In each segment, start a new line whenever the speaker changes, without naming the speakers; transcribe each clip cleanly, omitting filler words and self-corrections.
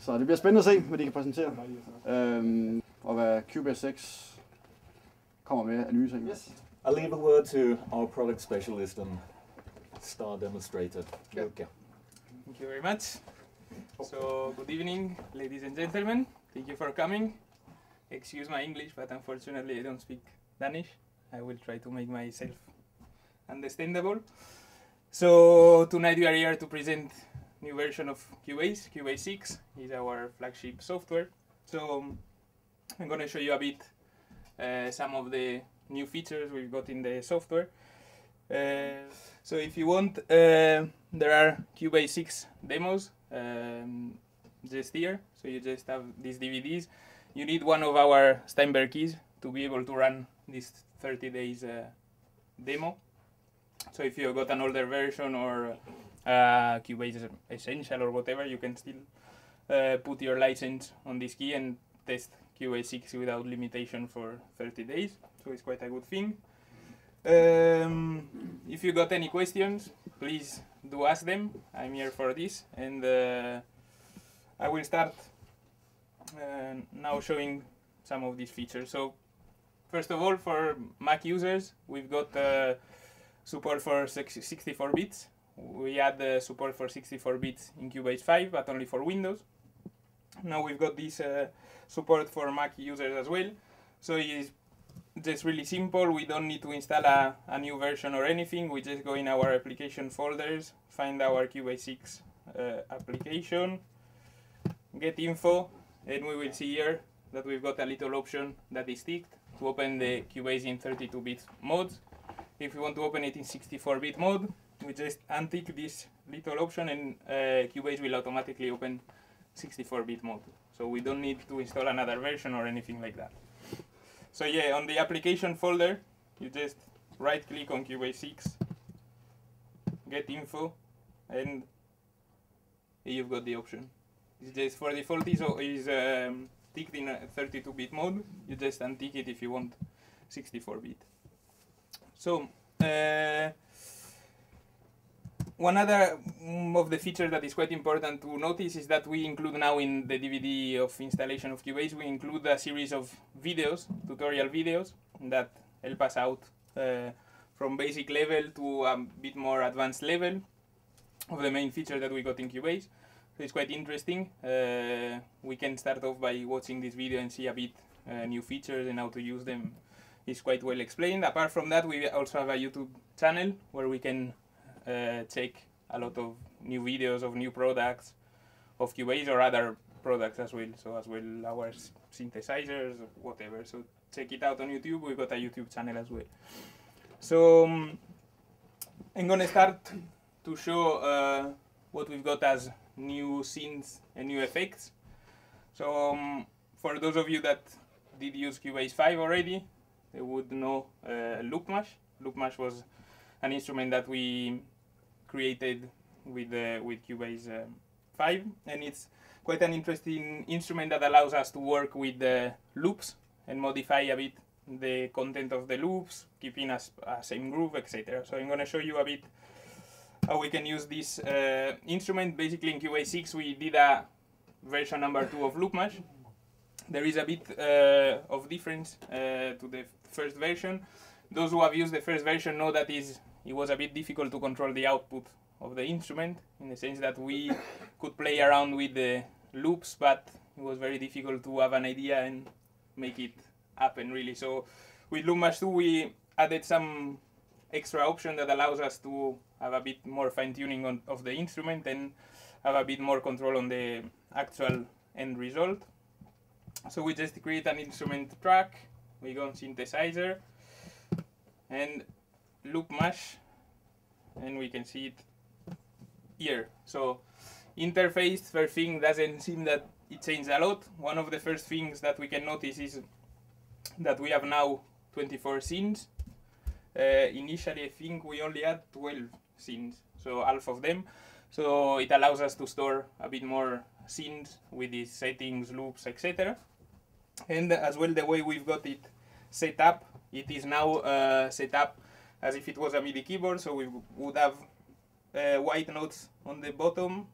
Så det bliver spændende at se, hvad de kan præsentere. Og hvad Cubase 6 kommer med af nye ting.
Yes. I'll leave a word to our product specialist and star demonstrator, Luca.
Thank you very much. So, good evening, ladies and gentlemen. Thank you for coming. Excuse my English, but unfortunately I don't speak Danish. I will try to make myself understandable. So, tonight we are here to present new version of Cubase. Cubase 6 is our flagship software. So, I'm going to show you a bit some of the new features we've got in the software. So if you want, there are Cubase 6 demos just here. So you just have these DVDs. You need one of our Steinberg keys to be able to run this 30 days demo. So if you've got an older version or Cubase Essential or whatever, you can still put your license on this key and test Cubase 6 without limitation for 30 days. So it's quite a good thing. If you got any questions, please do ask them. I'm here for this, and I will start now showing some of these features. So first of all, for Mac users, we've got support for 64 bits. We had support for 64 bits in Cubase 5, but only for Windows. Now we've got this support for Mac users as well. So it's just really simple. We don't need to install a new version or anything. We just go in our application folders, find our Cubase 6 application, get info, and we will see here that we've got a little option that is ticked to open the Cubase in 32-bit mode. If we want to open it in 64-bit mode, we just untick this little option and Cubase will automatically open 64-bit mode. So we don't need to install another version or anything like that. So yeah, on the application folder, you just right click on Cubase 6, get info, and you've got the option. It's just for default is ticked in 32-bit mode. You just untick it if you want 64-bit. So one other of the features that is quite important to notice is that we include now in the DVD of installation of Cubase, we include a series of videos, tutorial videos, that help us out from basic level to a bit more advanced level of the main feature that we got in Cubase. So it's quite interesting. We can start off by watching this video and see a bit new features and how to use them. It's quite well explained. Apart from that, we also have a YouTube channel where we can check a lot of new videos of new products of Cubase or other products as well. So as well our synthesizers, whatever. So check it out on YouTube. We've got a YouTube channel as well. So I'm gonna start to show what we've got as new scenes and new effects. So for those of you that did use Cubase 5 already, they would know Loop Mash. Loop Mash was an instrument that we created with Cubase 5, and it's quite an interesting instrument that allows us to work with the loops and modify a bit the content of the loops, keeping a same groove, etc. So I'm going to show you a bit how we can use this instrument. Basically in Cubase 6 we did a version number 2 of Loop Mash. There is a bit of difference to the first version. Those who have used the first version know that it was a bit difficult to control the output of the instrument, in the sense that we could play around with the loops, but it was very difficult to have an idea and make it happen really. So with Loop Mash 2 we added some extra option that allows us to have a bit more fine-tuning of the instrument and have a bit more control on the actual end result. So we just create an instrument track, we go on synthesizer and Loop Mash, and we can see it here. So interface, first thing, doesn't seem that it changed a lot. One of the first things that we can notice is that we have now 24 scenes. Initially I think we only had 12 scenes, so half of them. So it allows us to store a bit more scenes with these settings, loops, etc. And as well, the way we've got it set up, it is now set up as if it was a MIDI keyboard. So we would have white notes on the bottom,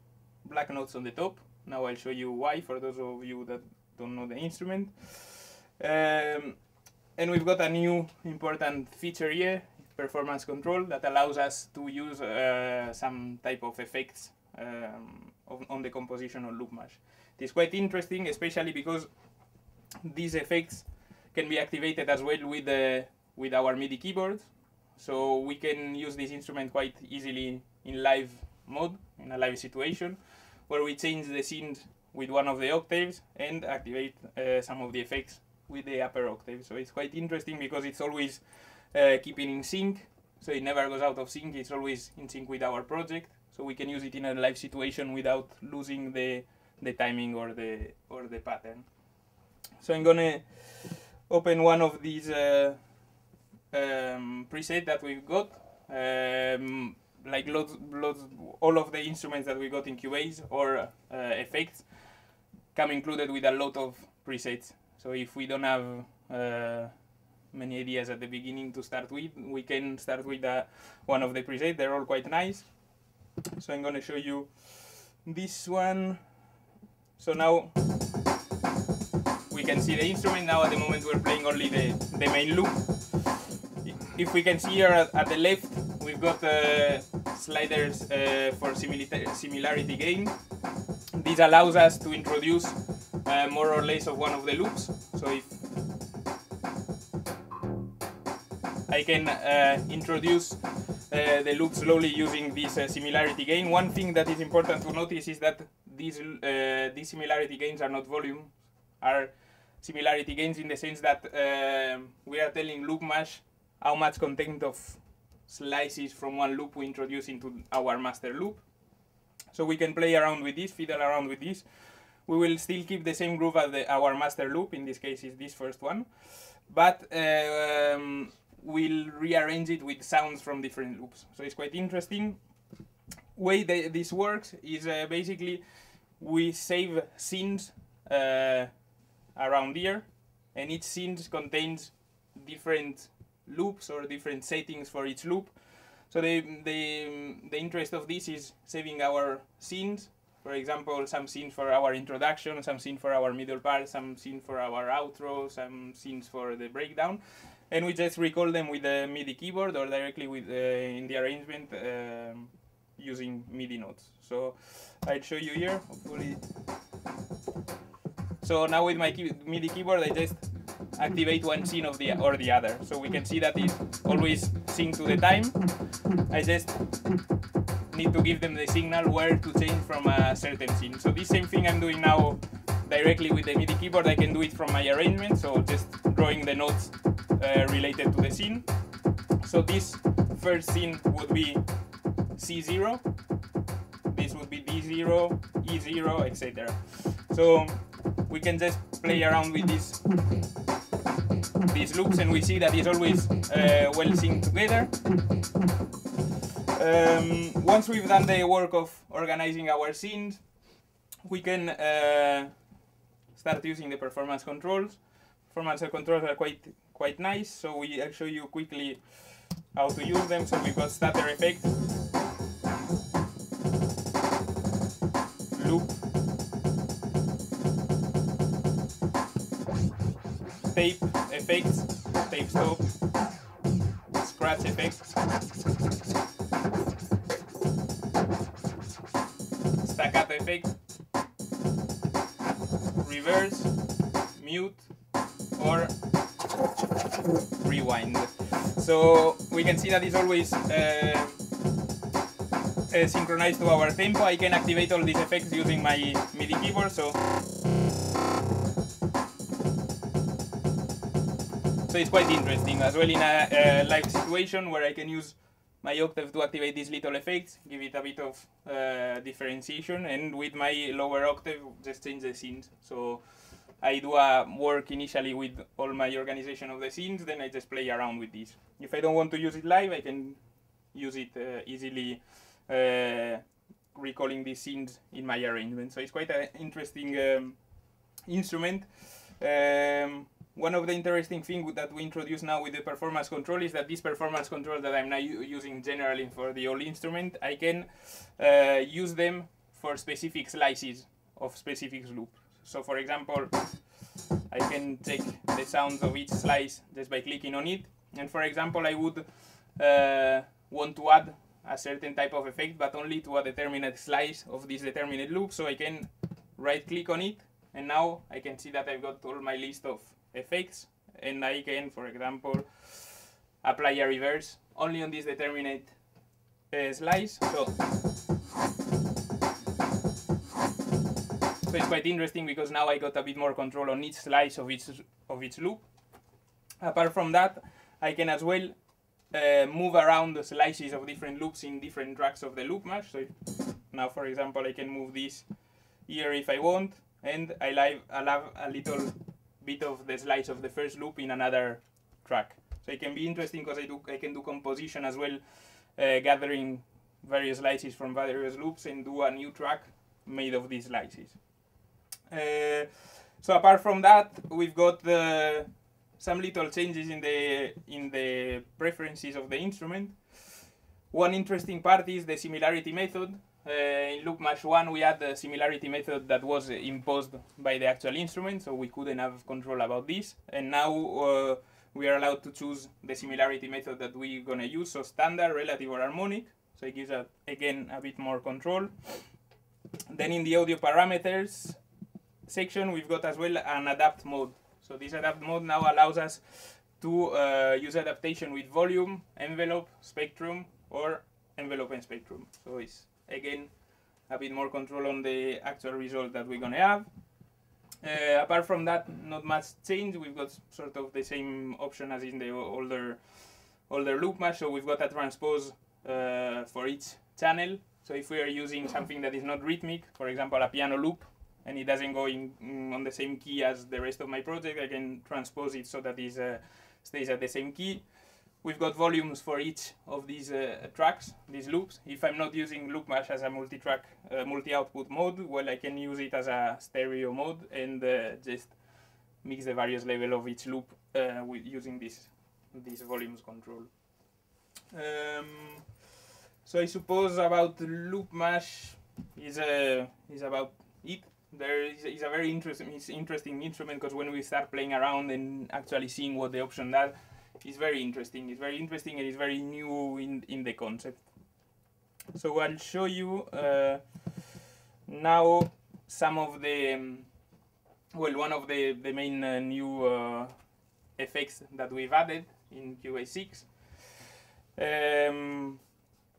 black notes on the top. Now I'll show you why, for those of you that don't know the instrument. And we've got a new important feature here, performance control, that allows us to use some type of effects on the composition on loop mash. It is quite interesting, especially because these effects can be activated as well with our MIDI keyboard. So we can use this instrument quite easily in live mode, in a live situation, where we change the synth with one of the octaves and activate some of the effects with the upper octave. So it's quite interesting because it's always keeping in sync, so it never goes out of sync, it's always in sync with our project, so we can use it in a live situation without losing the timing or the pattern. So I'm gonna open one of these preset that we've got, like all of the instruments that we got in Cubase or effects come included with a lot of presets. So if we don't have many ideas at the beginning to start with, we can start with one of the presets. They're all quite nice. So I'm going to show you this one. So now we can see the instrument. Now at the moment we're playing only the main loop. If we can see here at the left, we've got sliders for similarity gain. This allows us to introduce more or less of one of the loops. So if I can introduce the loop slowly using this similarity gain. One thing that is important to notice is that these similarity gains are not volumes, are similarity gains in the sense that we are telling loop mash how much content of slices from one loop we introduce into our master loop. So we can play around with this, fiddle around with this. We will still keep the same groove as our master loop, in this case is this first one, but we'll rearrange it with sounds from different loops. So it's quite interesting. Way this works is basically we save scenes around here, and each scene contains different loops or different settings for each loop. So the interest of this is saving our scenes. For example, some scenes for our introduction, some scene for our middle part, some scene for our outro, some scenes for the breakdown, and we just recall them with the MIDI keyboard or directly with in the arrangement using MIDI notes. So I'll show you here. Hopefully. So now with my MIDI keyboard, I just activate one scene of the other. So we can see that it always syncs to the time. I just need to give them the signal where to change from a certain scene. So this same thing I'm doing now directly with the MIDI keyboard, I can do it from my arrangement. So just drawing the notes related to the scene. So this first scene would be C0. This would be D0, E0, etc. So we can just play around with these loops, and we see that it's always well synced together. Once we've done the work of organizing our scenes, we can start using the performance controls. Performance controls are quite nice, so I'll show you quickly how to use them. So we've got stutter effect, loop, tape effects, tape stop, scratch effects, staccato effect, reverse, mute, or rewind. So we can see that it's always synchronized to our tempo. I can activate all these effects using my MIDI keyboard. So it's quite interesting as well in a live situation where I can use my octave to activate these little effects, give it a bit of differentiation, and with my lower octave just change the scenes. So I do a work initially with all my organization of the scenes, then I just play around with this. If I don't want to use it live, I can use it easily recalling these scenes in my arrangement. So it's quite an interesting instrument. One of the interesting things that we introduce now with the performance control is that this performance control that I'm now using generally for the whole instrument, I can use them for specific slices of specific loops. So for example, I can check the sounds of each slice just by clicking on it. And for example, I would want to add a certain type of effect, but only to a determinate slice of this determinate loop. So I can right click on it, and now I can see that I've got all my list of effects, and I can, for example, apply a reverse only on this determinate slice. So it's quite interesting because now I got a bit more control on each slice of each loop. Apart from that, I can as well move around the slices of different loops in different tracks of the loop mesh. So now, for example, I can move this here if I want, and I'll have a little bit of the slice of the first loop in another track. So it can be interesting because I can do composition as well, gathering various slices from various loops and do a new track made of these slices. So apart from that, we've got some little changes in the preferences of the instrument. One interesting part is the similarity method. In Loop Mesh 1, we had the similarity method that was imposed by the actual instrument, so we couldn't have control about this. And now we are allowed to choose the similarity method that we're going to use, so standard, relative, or harmonic. So it gives, again, a bit more control. Then in the audio parameters section, we've got as well an adapt mode. So this adapt mode now allows us to use adaptation with volume, envelope, spectrum, or envelope and spectrum. So it's, again, a bit more control on the actual result that we're going to have. Apart from that, not much change. We've got sort of the same option as in the older loop mesh. So we've got a transpose for each channel. So if we are using something that is not rhythmic, for example, a piano loop, and it doesn't go on the same key as the rest of my project, I can transpose it so that it stays at the same key. We've got volumes for each of these tracks, these loops. If I'm not using Loop Mesh as a multi-track, multi-output mode, well, I can use it as a stereo mode and just mix the various levels of each loop with using this volumes control. So I suppose about Loop Mesh is about it. There is a very interesting instrument because when we start playing around and actually seeing what the option does, it's very interesting. It's very interesting and it's very new in the concept. So I'll show you now some of the one of the main new effects that we've added in Cubase 6.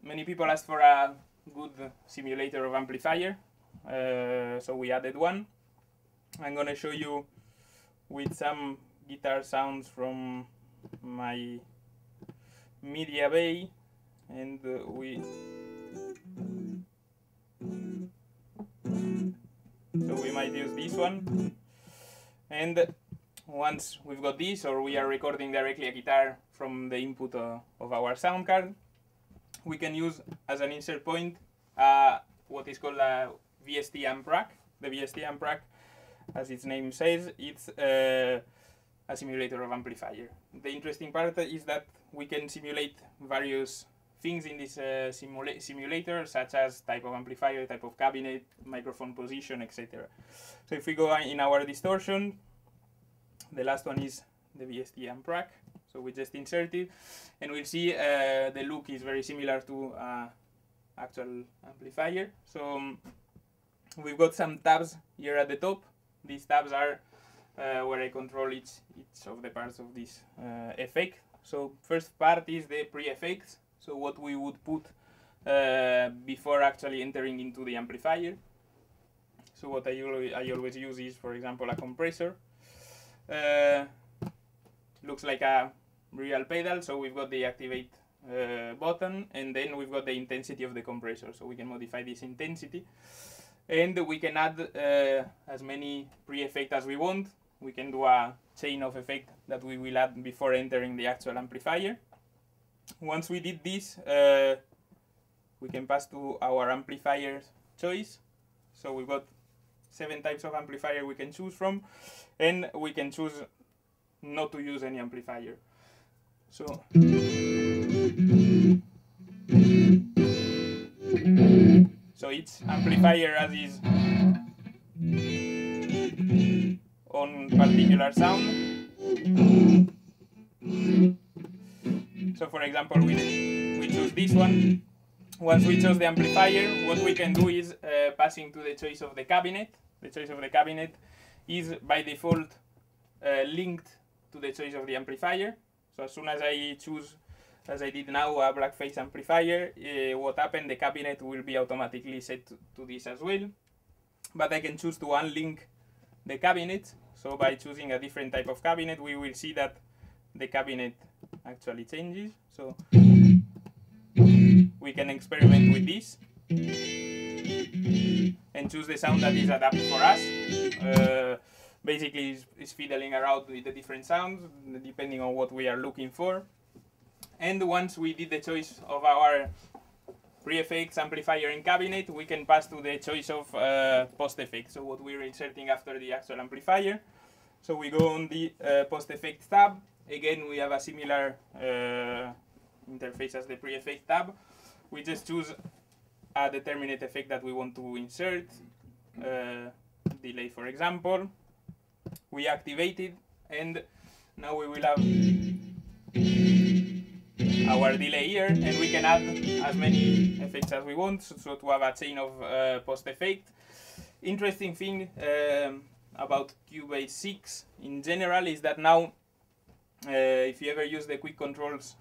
Many people asked for a good simulator of amplifier. So we added one. I'm gonna show you with some guitar sounds from my media bay, and we might use this one. And once we've got this, or we are recording directly a guitar from the input of our sound card, we can use as an insert point what is called a VST amp rack. The VST amp rack, as its name says, it's a simulator of amplifier. The interesting part is that we can simulate various things in this simulator, such as type of amplifier, type of cabinet, microphone position, etc. So if we go in our distortion, the last one is the VST amp rack. So we just insert it, and we'll see the look is very similar to actual amplifier. So we've got some tabs here at the top. These tabs are where I control each of the parts of this effect. So first part is the pre-effects, so what we would put before actually entering into the amplifier. So what I always use is, for example, a compressor. Looks like a real pedal, so we've got the activate button, and then we've got the intensity of the compressor, so we can modify this intensity. And we can add as many pre-effects as we want. We can do a chain of effect that we will add before entering the actual amplifier. Once we did this, we can pass to our amplifier choice. So we've got 7 types of amplifier we can choose from, and we can choose not to use any amplifier. So each amplifier has its on particular sound. So for example, we choose this one. Once we choose the amplifier, what we can do is passing to the choice of the cabinet. The choice of the cabinet is by default linked to the choice of the amplifier. So as soon as I choose, as I did now, a blackface amplifier, what happened, the cabinet will be automatically set to this as well. But I can choose to unlink the cabinet. So by choosing a different type of cabinet, we will see that the cabinet actually changes. So we can experiment with this and choose the sound that is adapted for us. Basically, it's fiddling around with the different sounds depending on what we are looking for. And once we did the choice of our pre-effects, amplifier, and cabinet, we can pass to the choice of post-effect. So what we're inserting after the actual amplifier. So we go on the post-effect tab. Again, we have a similar interface as the pre-effect tab. We just choose a determinate effect that we want to insert. Delay, for example. We activate it, and now we will have our delay here, and we can add as many effects as we want, so to have a chain of post-effect. Interesting thing about Cubase 6 in general is that now, if you ever use the quick controls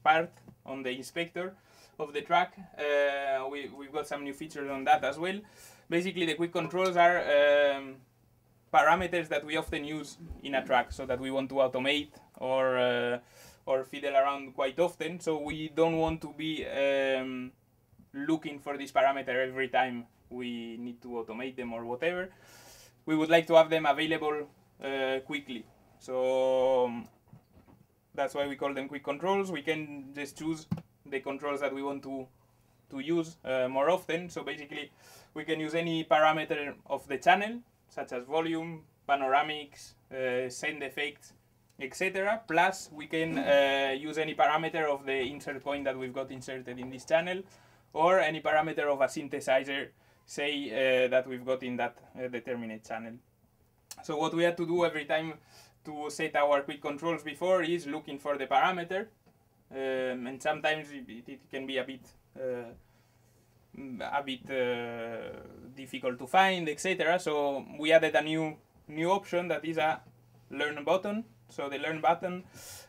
part on the inspector of the track, we've got some new features on that as well. Basically, the quick controls are parameters that we often use in a track, so that we want to automate or fiddle around quite often. So we don't want to be looking for this parameter every time we need to automate them or whatever. We would like to have them available quickly. So that's why we call them quick controls. We can just choose the controls that we want to use more often. So basically, we can use any parameter of the channel, such as volume, panoramics, send effects, etc. Plus, we can use any parameter of the insert point that we've got inserted in this channel, or any parameter of a synthesizer, say, that we've got in that determinate channel. So what we had to do every time to set our quick controls before is looking for the parameter, and sometimes it can be a bit difficult to find, etc. So we added a new option that is a learn button. So the learn button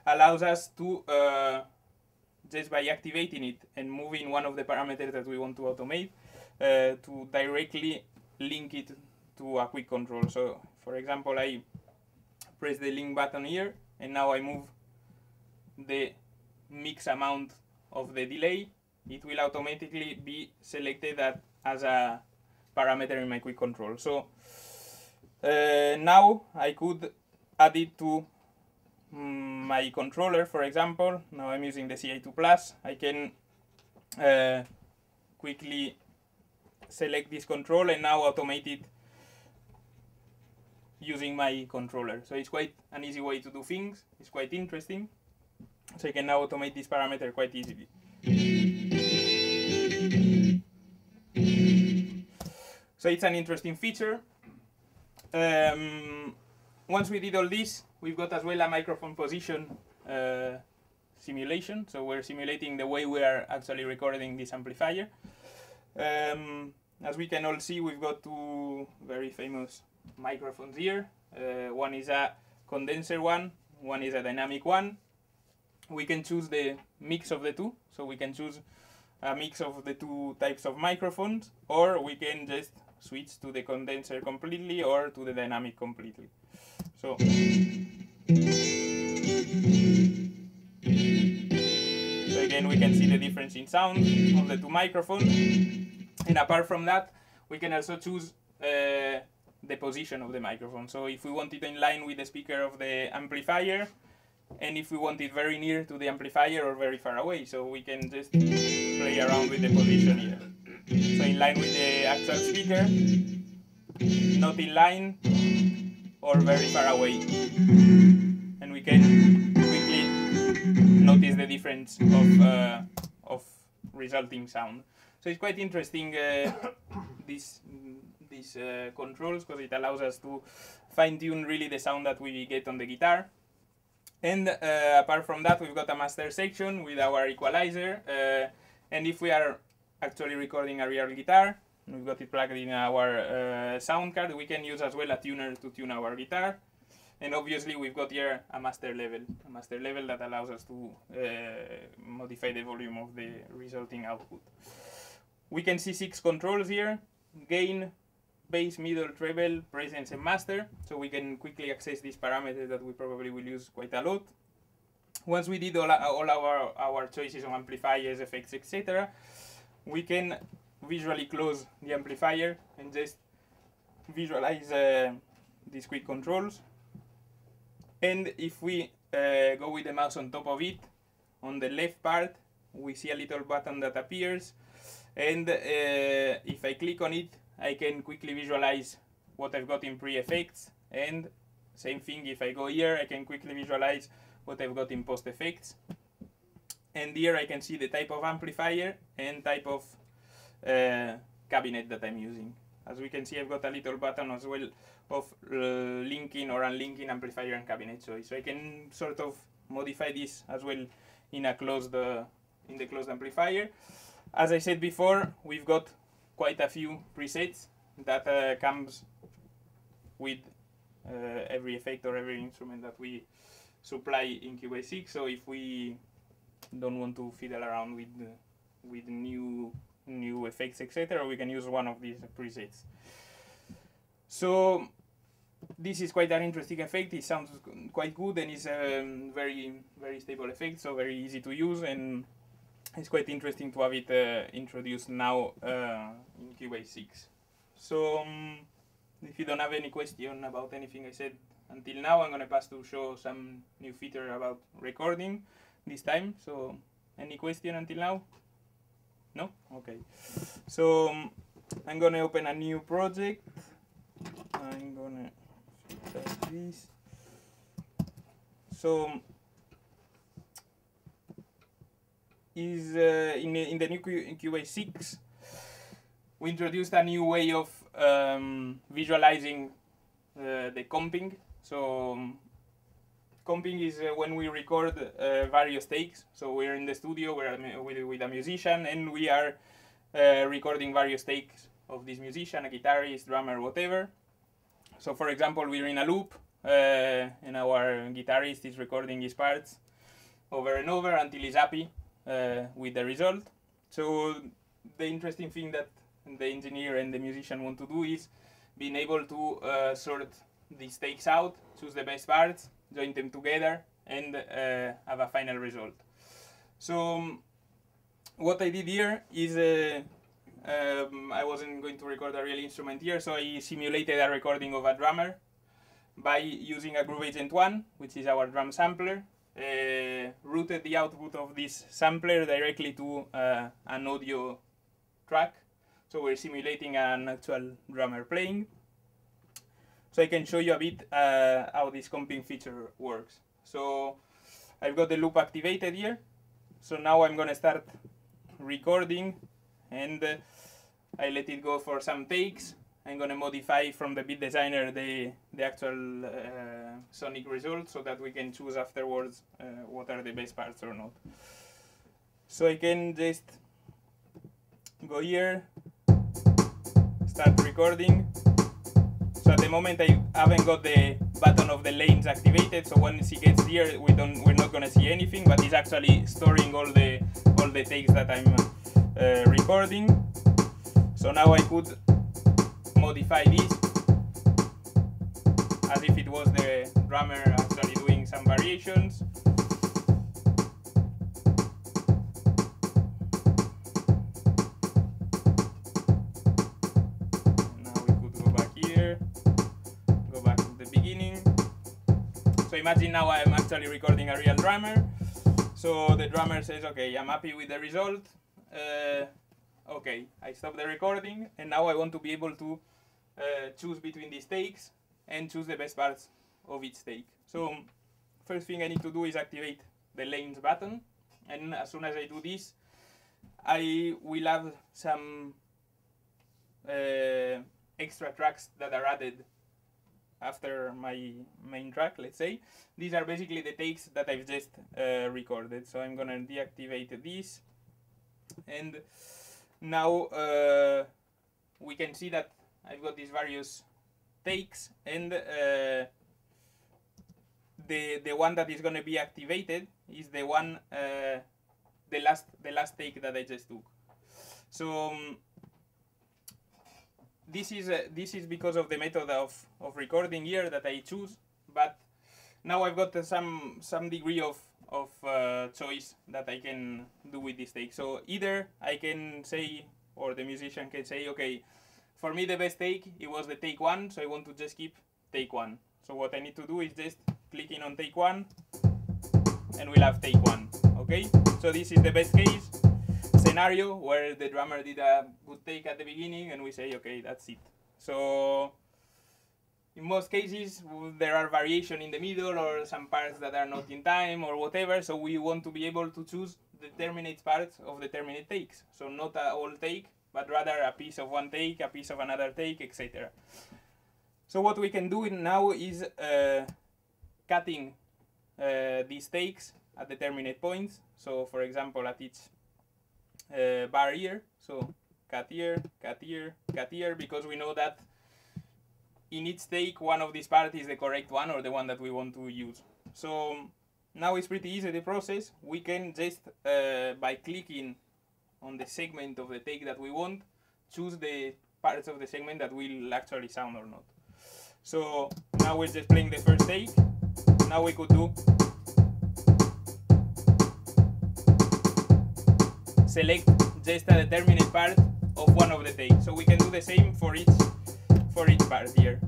allows us to just by activating it and moving one of the parameters that we want to automate, to directly link it to a quick control. So for example, I press the link button here, and now I move the mix amount of the delay. It will automatically be selected as a parameter in my quick control. So now I could add it to my controller, for example. Now I'm using the CI2 Plus. I can quickly select this control and now automate it using my controller. So it's quite an easy way to do things. It's quite interesting. So you can now automate this parameter quite easily. So it's an interesting feature. Once we did all this, we've got as well a microphone position simulation. So we're simulating the way we are actually recording this amplifier. As we can all see, we've got two very famous microphones here. One is a condenser one is a dynamic one. We can choose the mix of the two. So we can choose a mix of the two types of microphones, or we can just switch to the condenser completely or to the dynamic completely. So again, we can see the difference in sound of the two microphones. And apart from that, we can also choose the position of the microphone. So if we want it in line with the speaker of the amplifier, and if we want it very near to the amplifier or very far away, so we can just play around with the position here. So in line with the actual speaker, not in line, or very far away. And we can quickly notice the difference of resulting sound. So it's quite interesting, this these controls, because it allows us to fine-tune really the sound that we get on the guitar. And apart from that, we've got a master section with our equalizer. And if we are actually recording a real guitar, we've got it plugged in our sound card, we can use as well a tuner to tune our guitar. And obviously we've got here a master level that allows us to modify the volume of the resulting output. We can see 6 controls here: gain, bass, middle, treble, presence, and master. So we can quickly access these parameters that we probably will use quite a lot. Once we did all our choices on amplifiers, effects, etc., we can visually close the amplifier and just visualize these quick controls. And if we go with the mouse on top of it, on the left part, we see a little button that appears. And if I click on it, I can quickly visualize what I've got in pre-effects. And same thing, if I go here, I can quickly visualize what I've got in post-effects. And here I can see the type of amplifier and type of cabinet that I'm using. As we can see, I've got a little button as well of linking or unlinking amplifier and cabinet choice. So I can sort of modify this as well in a closed in the closed amplifier. As I said before, we've got quite a few presets that comes with every effect or every instrument that we supply in Cubase 6. So if we don't want to fiddle around with new effects, etc., we can use one of these presets. So this is quite an interesting effect. It sounds quite good and is a very stable effect, so very easy to use, and it's quite interesting to have it introduced now in Cubase 6. So if you don't have any question about anything I said until now, I'm going to pass to show some new feature about recording this time. So any question until now? No? Okay. So I'm going to open a new project. I'm going to start this. So is in the new Cubase 6, we introduced a new way of visualizing the comping. So comping is when we record various takes. So we're in the studio, with a musician, and we are recording various takes of this musician, a guitarist, drummer, whatever. So for example, we're in a loop, and our guitarist is recording his parts over and over until he's happy with the result. So the interesting thing that the engineer and the musician want to do is being able to sort these takes out, choose the best parts, join them together, and have a final result. So what I did here is I wasn't going to record a real instrument here, so I simulated a recording of a drummer by using a Groove Agent 1, which is our drum sampler. Routed the output of this sampler directly to an audio track, so we're simulating an actual drummer playing. So I can show you a bit how this comping feature works. So I've got the loop activated here, so now I'm going to start recording, and I let it go for some takes. I'm going to modify from the beat designer the actual sonic results, so that we can choose afterwards what are the best parts or not. So I can just go here, start recording. So at the moment I haven't got the button of the lanes activated, so once it gets here we're not going to see anything, but it's actually storing all the takes that I'm recording. So now I could modify this as if it was the drummer actually doing some variations. Now we could go back here, go back to the beginning. So imagine now I'm actually recording a real drummer. So the drummer says, okay, I'm happy with the result. Okay, I stop the recording, and now I want to be able to choose between these takes and choose the best parts of each take. So first thing I need to do is activate the lanes button, and as soon as I do this, I will have some extra tracks that are added after my main track, let's say. These are basically the takes that I've just recorded. So I'm gonna deactivate this, and now we can see that I've got these various takes, and the one that is gonna be activated is the one the last take that I just took. So this is because of the method of recording here that I choose, but now I've got some degree of choice that I can do with this take. So either I can say, or the musician can say, okay, for me the best take, it was the take 1, so I want to just keep take 1. So what I need to do is just clicking on take 1, and we'll have take 1, okay? So this is the best case scenario where the drummer did a good take at the beginning, and we say, okay, that's it. So in most cases, there are variation in the middle, or some parts that are not in time, or whatever, so we want to be able to choose the terminate part of the terminate takes. So not a whole take, but rather a piece of one take, a piece of another take, etc. So what we can do now is cutting these takes at the terminate points. So for example, at each bar here, so cut here, cut here, cut here, because we know that in each take one of these parts is the correct one, or the one that we want to use. So now it's pretty easy, the process. We can just by clicking on the segment of the take that we want, choose the parts of the segment that will actually sound or not. So now we're just playing the first take. Now we could do select just a determinate part of one of the takes. So we can do the same for each part here.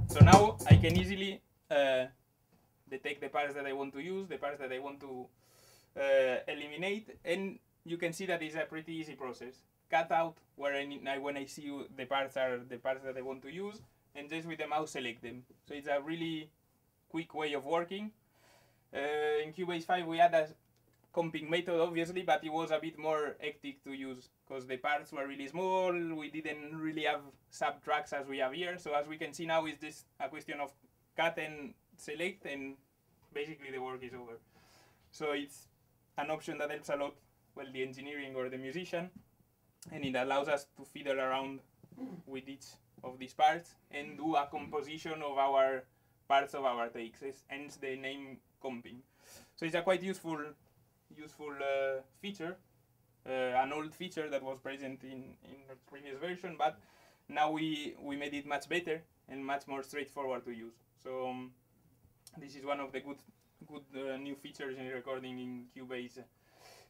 So now I can easily detect the parts that I want to use, the parts that I want to eliminate, and you can see that it's a pretty easy process. Cut out when I see the parts are the parts that I want to use, and just with the mouse select them. So it's a really quick way of working. In Cubase 5 we had a comping method, obviously, but it was a bit more hectic to use because the parts were really small. We didn't really have sub tracks as we have here. So as we can see now, it's just a question of cut and select, and basically the work is over. So it's an option that helps a lot, well, the engineering or the musician, and it allows us to fiddle around with each of these parts and do a composition of our parts of our takes, hence the name comping. So it's a quite useful feature, an old feature that was present in the previous version, but now we made it much better and much more straightforward to use. So this is one of the good new features in recording in Cubase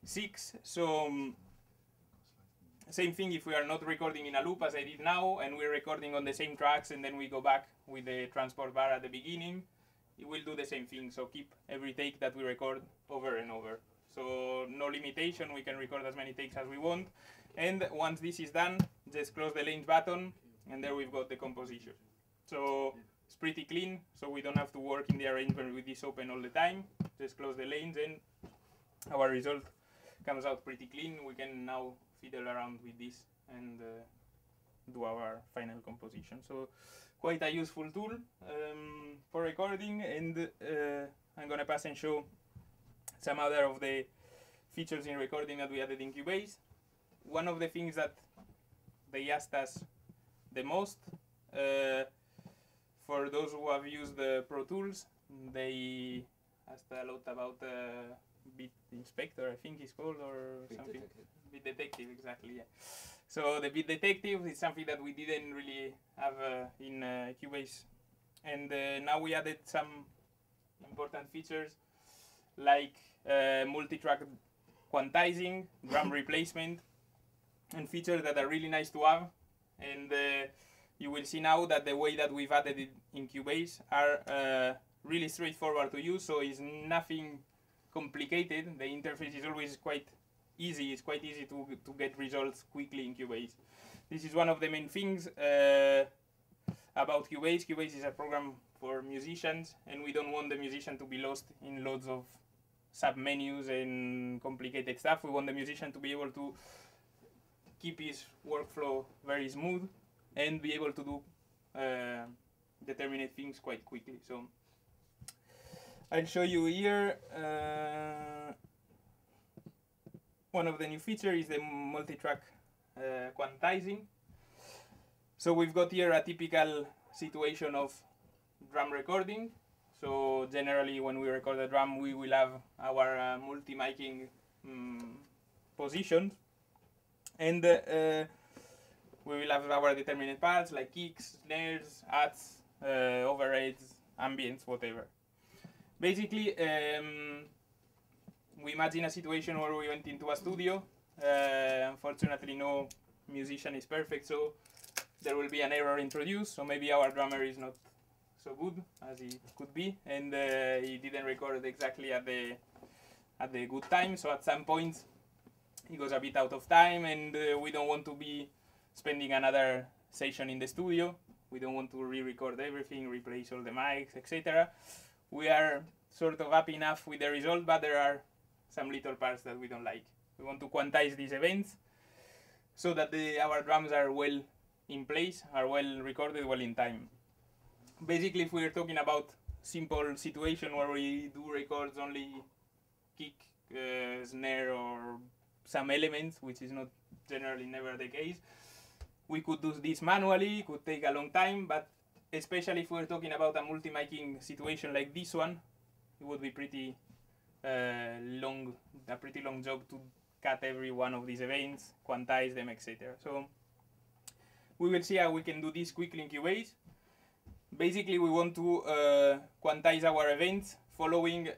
6. So same thing if we are not recording in a loop as I did now, and we're recording on the same tracks, and then we go back with the transport bar at the beginning, it will do the same thing. So keep every take that we record over and over. So no limitation, we can record as many takes as we want. And once this is done, just close the lanes button, and there we've got the composition. So it's pretty clean, so we don't have to work in the arrangement with this open all the time. Just close the lanes, and our result comes out pretty clean. We can now fiddle around with this and do our final composition. So quite a useful tool for recording, and I'm gonna pass and show some other of the features in recording that we added in Cubase. One of the things that they asked us the most, for those who have used the Pro Tools, they asked a lot about Bit Inspector, I think it's called, or
Bit
something.
Detective.
Bit Detective, exactly, yeah. So the Bit Detective is something that we didn't really have in Cubase, and now we added some important features like multi-track quantizing, drum replacement, and features that are really nice to have. And you will see now that the way that we've added it in Cubase are really straightforward to use, so it's nothing complicated. The interface is always quite easy. It's quite easy to get results quickly in Cubase. This is one of the main things about Cubase. Cubase is a program for musicians, and we don't want the musician to be lost in loads of sub-menus and complicated stuff. We want the musician to be able to keep his workflow very smooth and be able to do determinate things quite quickly. So I'll show you here. One of the new features is the multi-track quantizing. So we've got here a typical situation of drum recording. So generally when we record a drum, we will have our multi-miking positions, and we will have our determinate parts like kicks, snares, adds, overheads, ambience, whatever. Basically, we imagine a situation where we went into a studio. Unfortunately, no musician is perfect, so there will be an error introduced. So maybe our drummer is not so good as he could be, and he didn't record exactly at the good time. So at some point, he goes a bit out of time, and we don't want to be spending another session in the studio. We don't want to re-record everything, replace all the mics, etc. We are sort of happy enough with the result, but there are some little parts that we don't like. We want to quantize these events so that our drums are well in place, are well recorded, well in time. Basically, if we're talking about simple situation where we do records only kick, snare, or some elements, which is not generally never the case, we could do this manually. It could take a long time, but especially if we're talking about a multi-miking situation like this one, it would be pretty long, a pretty long job to cut every one of these events, quantize them, etc. So we will see how we can do this quickly in Cubase. Basically, we want to quantize our events following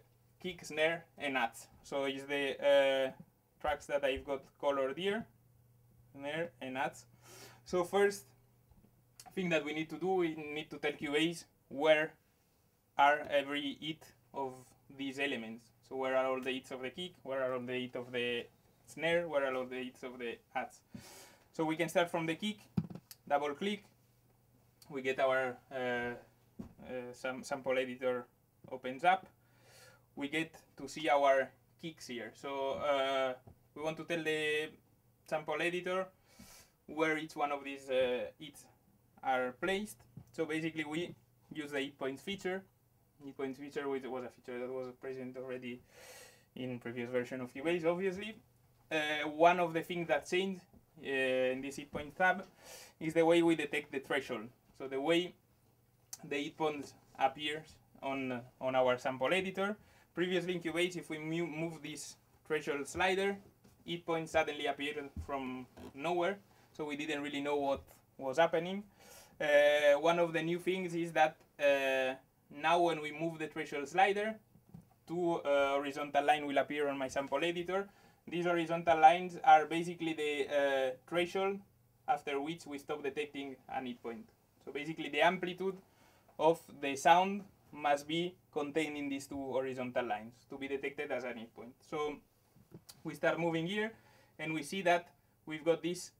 kick, snare, and adds. So it's the tracks that I've got colored here, snare, and adds. So first thing that we need to do, we need to tell Cubase where are every hit of these elements. So where are all the hits of the kick, where are all the hits of the snare, where are all the hits of the adds. So we can start from the kick, double click, we get our sample editor opens up. We get to see our kicks here. So we want to tell the sample editor where each one of these hits are placed. So basically we use the hit points feature. Hit points feature was a feature that was present already in previous version of Cubase, obviously. One of the things that changed in this hit point tab is the way we detect the threshold. So the way the hit points appears on our sample editor. Previously in Cubase, if we move this threshold slider, hit points suddenly appeared from nowhere, so we didn't really know what was happening. One of the new things is that now when we move the threshold slider, two horizontal lines will appear on my sample editor. These horizontal lines are basically the threshold after which we stop detecting an hit point. So basically the amplitude of the sound must be contained in these two horizontal lines to be detected as an hit point. So we start moving here and we see that we've got these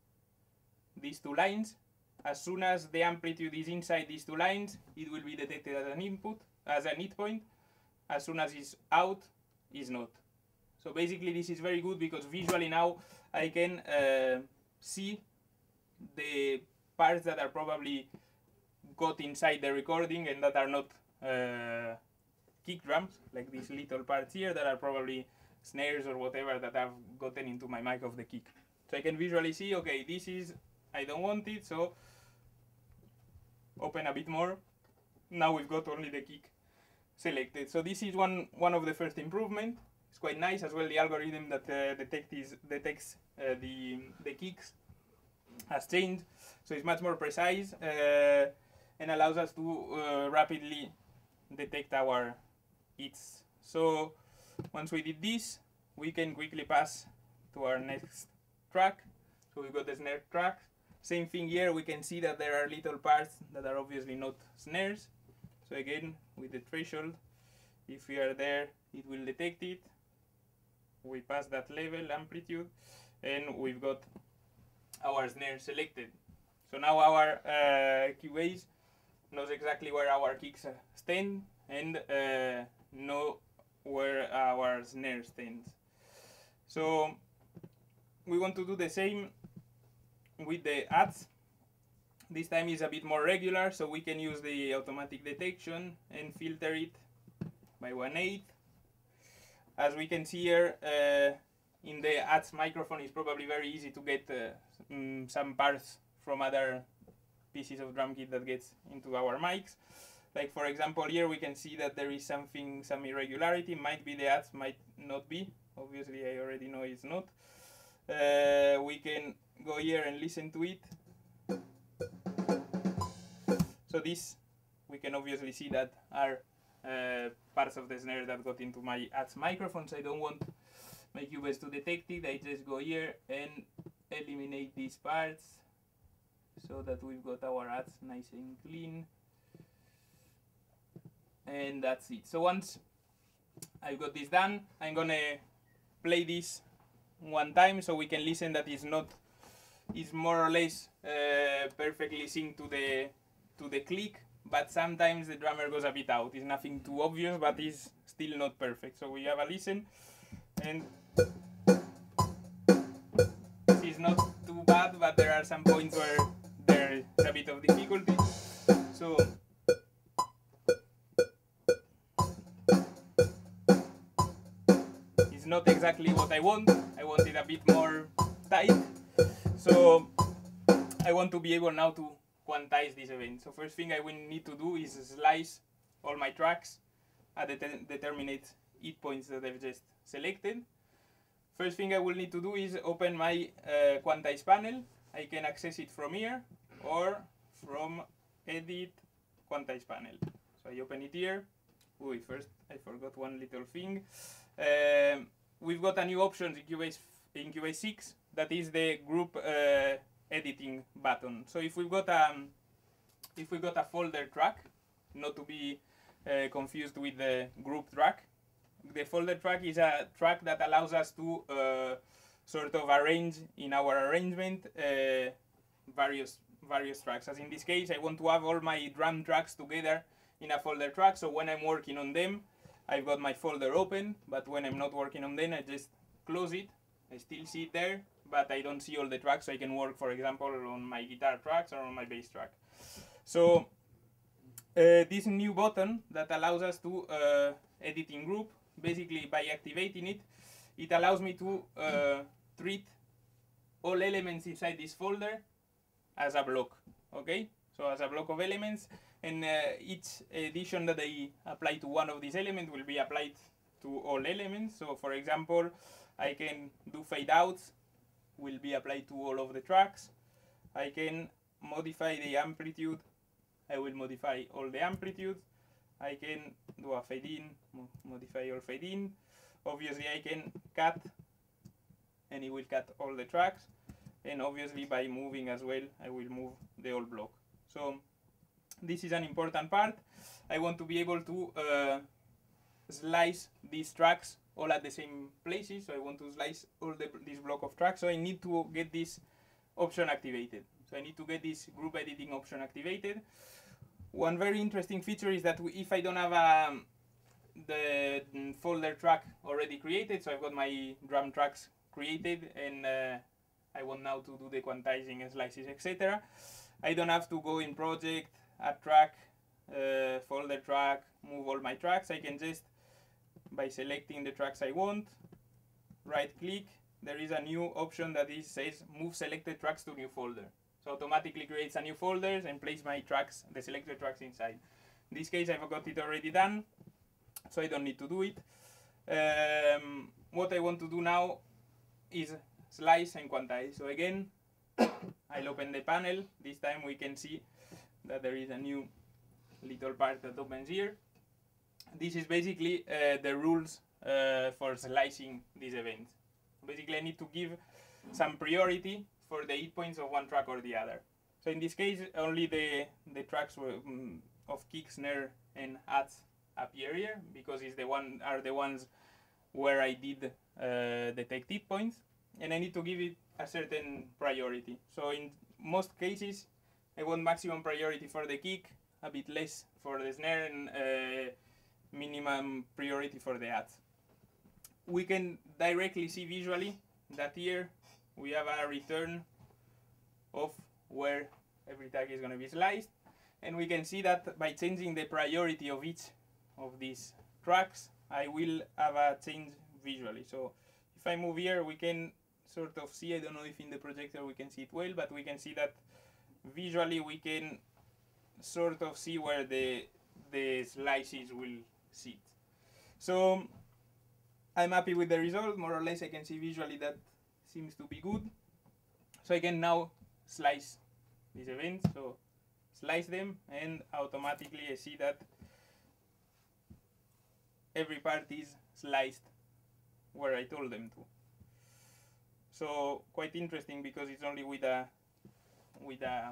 two lines. As soon as the amplitude is inside these two lines, it will be detected as an input, as an hit point. As soon as it's out, it's not. So basically this is very good because visually now I can see the parts that are probably got inside the recording and that are not kick drums, like these little parts here that are probably snares or whatever that I've gotten into my mic of the kick. So I can visually see, okay, this is, I don't want it, so open a bit more. Now we've got only the kick selected. So this is one of the first improvements. It's quite nice as well. The algorithm that detects the kicks has changed, so it's much more precise and allows us to rapidly detect our hits. So once we did this, we can quickly pass to our next track. So we've got the snare track. Same thing here, we can see that there are little parts that are obviously not snares. So again, with the threshold, if we are there, it will detect it. We pass that level, amplitude, and we've got our snare selected. So now our Cubase knows exactly where our kicks stand and know where our snare stands. So we want to do the same with the adds. This time is a bit more regular, so we can use the automatic detection and filter it by 1/8. As we can see here, in the adds microphone, it's probably very easy to get some parts from other pieces of drum kit that gets into our mics. Like for example, here we can see that there is some irregularity. Might be the adds, might not be. Obviously, I already know it's not. We can go here and listen to it. So this, we can obviously see that are parts of the snare that got into my adds microphone. So I don't want my Cubase to detect it. I just go here and eliminate these parts so that we've got our adds nice and clean. And that's it. So once I've got this done, I'm gonna play this one time so we can listen that it's more or less perfectly synced to the click, but sometimes the drummer goes a bit out. It's nothing too obvious, but it's still not perfect. So we have a listen, and it's not too bad, but there are some points where there's a bit of difficulty. So it's not exactly what I want. I want it a bit more tight. So I want to be able now to quantize this event. So first thing I will need to do is slice all my tracks at the determinate hit points that I've just selected. First thing I will need to do is open my quantize panel. I can access it from here or from edit quantize panel. So I open it here. Wait, first I forgot one little thing. We've got a new option in Cubase 6, that is the group editing button. So if we've got a folder track, not to be confused with the group track, the folder track is a track that allows us to sort of arrange in our arrangement various tracks. As in this case, I want to have all my drum tracks together in a folder track, so when I'm working on them, I've got my folder open, but when I'm not working on them, I just close it. I still see it there, but I don't see all the tracks, so I can work, for example, on my guitar tracks or on my bass track. So this new button that allows us to edit in group, basically by activating it, it allows me to treat all elements inside this folder as a block, okay? So as a block of elements, and each addition that I apply to one of these elements will be applied to all elements. So for example, I can do fade outs, will be applied to all of the tracks. I can modify the amplitude, I will modify all the amplitudes. I can do a fade in, modify all fade in. Obviously I can cut, and it will cut all the tracks. And obviously by moving as well, I will move the whole block. So this is an important part. I want to be able to slice these tracks all at the same places. So I want to slice all this block of tracks. So I need to get this option activated. So I need to get this group editing option activated. One very interesting feature is that if I don't have the folder track already created, so I've got my drum tracks created, and I want now to do the quantizing and slices, etc. I don't have to go in project, add track, folder track, move all my tracks. I can just, by selecting the tracks I want, right click, there is a new option that says move selected tracks to new folder. So automatically creates a new folder and place my tracks, the selected tracks inside. In this case I've got it already done, so I don't need to do it. What I want to do now is slice and quantize. So again, I'll open the panel. This time we can see that there is a new little part that opens here. This is basically the rules for slicing these events. Basically I need to give some priority for the hit points of one track or the other. So in this case only the tracks of kick, snare and adds appear here, because it's the ones where I did detect hit points, and I need to give it a certain priority. So in most cases I want maximum priority for the kick, a bit less for the snare, and minimum priority for the ads. We can directly see visually that here we have a return of where every tag is going to be sliced, and we can see that by changing the priority of each of these tracks, I will have a change visually. So if I move here, we can sort of see, I don't know if in the projector we can see it well, but we can see that visually we can sort of see where the slices will sit. So I'm happy with the result, more or less I can see visually that seems to be good. So I can now slice these events, so slice them, and automatically I see that every part is sliced where I told them to. So quite interesting because it's only with a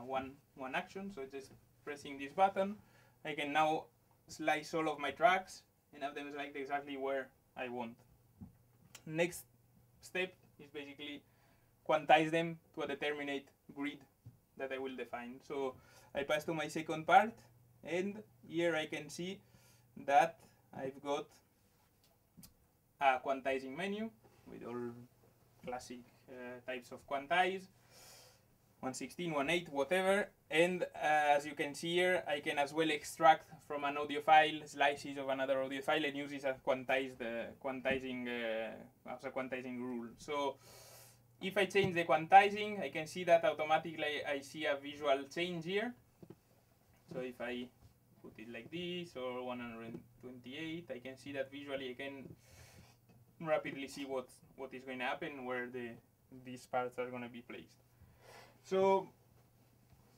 one action. So just pressing this button, I can now slice all of my tracks and have them select exactly where I want. Next step is basically quantize them to a determinate grid that I will define. So I pass to my second part, and here I can see that I've got a quantizing menu with all classic types of quantize, 116, 18, whatever, and as you can see here, I can as well extract from an audio file slices of another audio file and use it as quantizing rule. So if I change the quantizing, I can see that automatically I see a visual change here. So if I put it like this, or 128, I can see that visually I can rapidly see what is going to happen, where these parts are going to be placed. So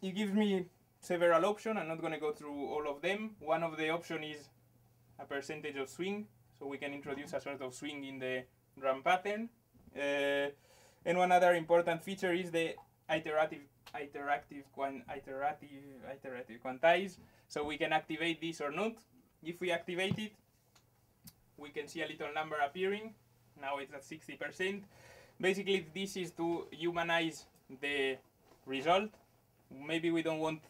it gives me several options. I'm not going to go through all of them. One of the options is a percentage of swing, so we can introduce a sort of swing in the drum pattern. And one other important feature is the iterative quantize. So we can activate this or not. If we activate it, we can see a little number appearing. Now it's at 60%. Basically, this is to humanize the result. Maybe we don't want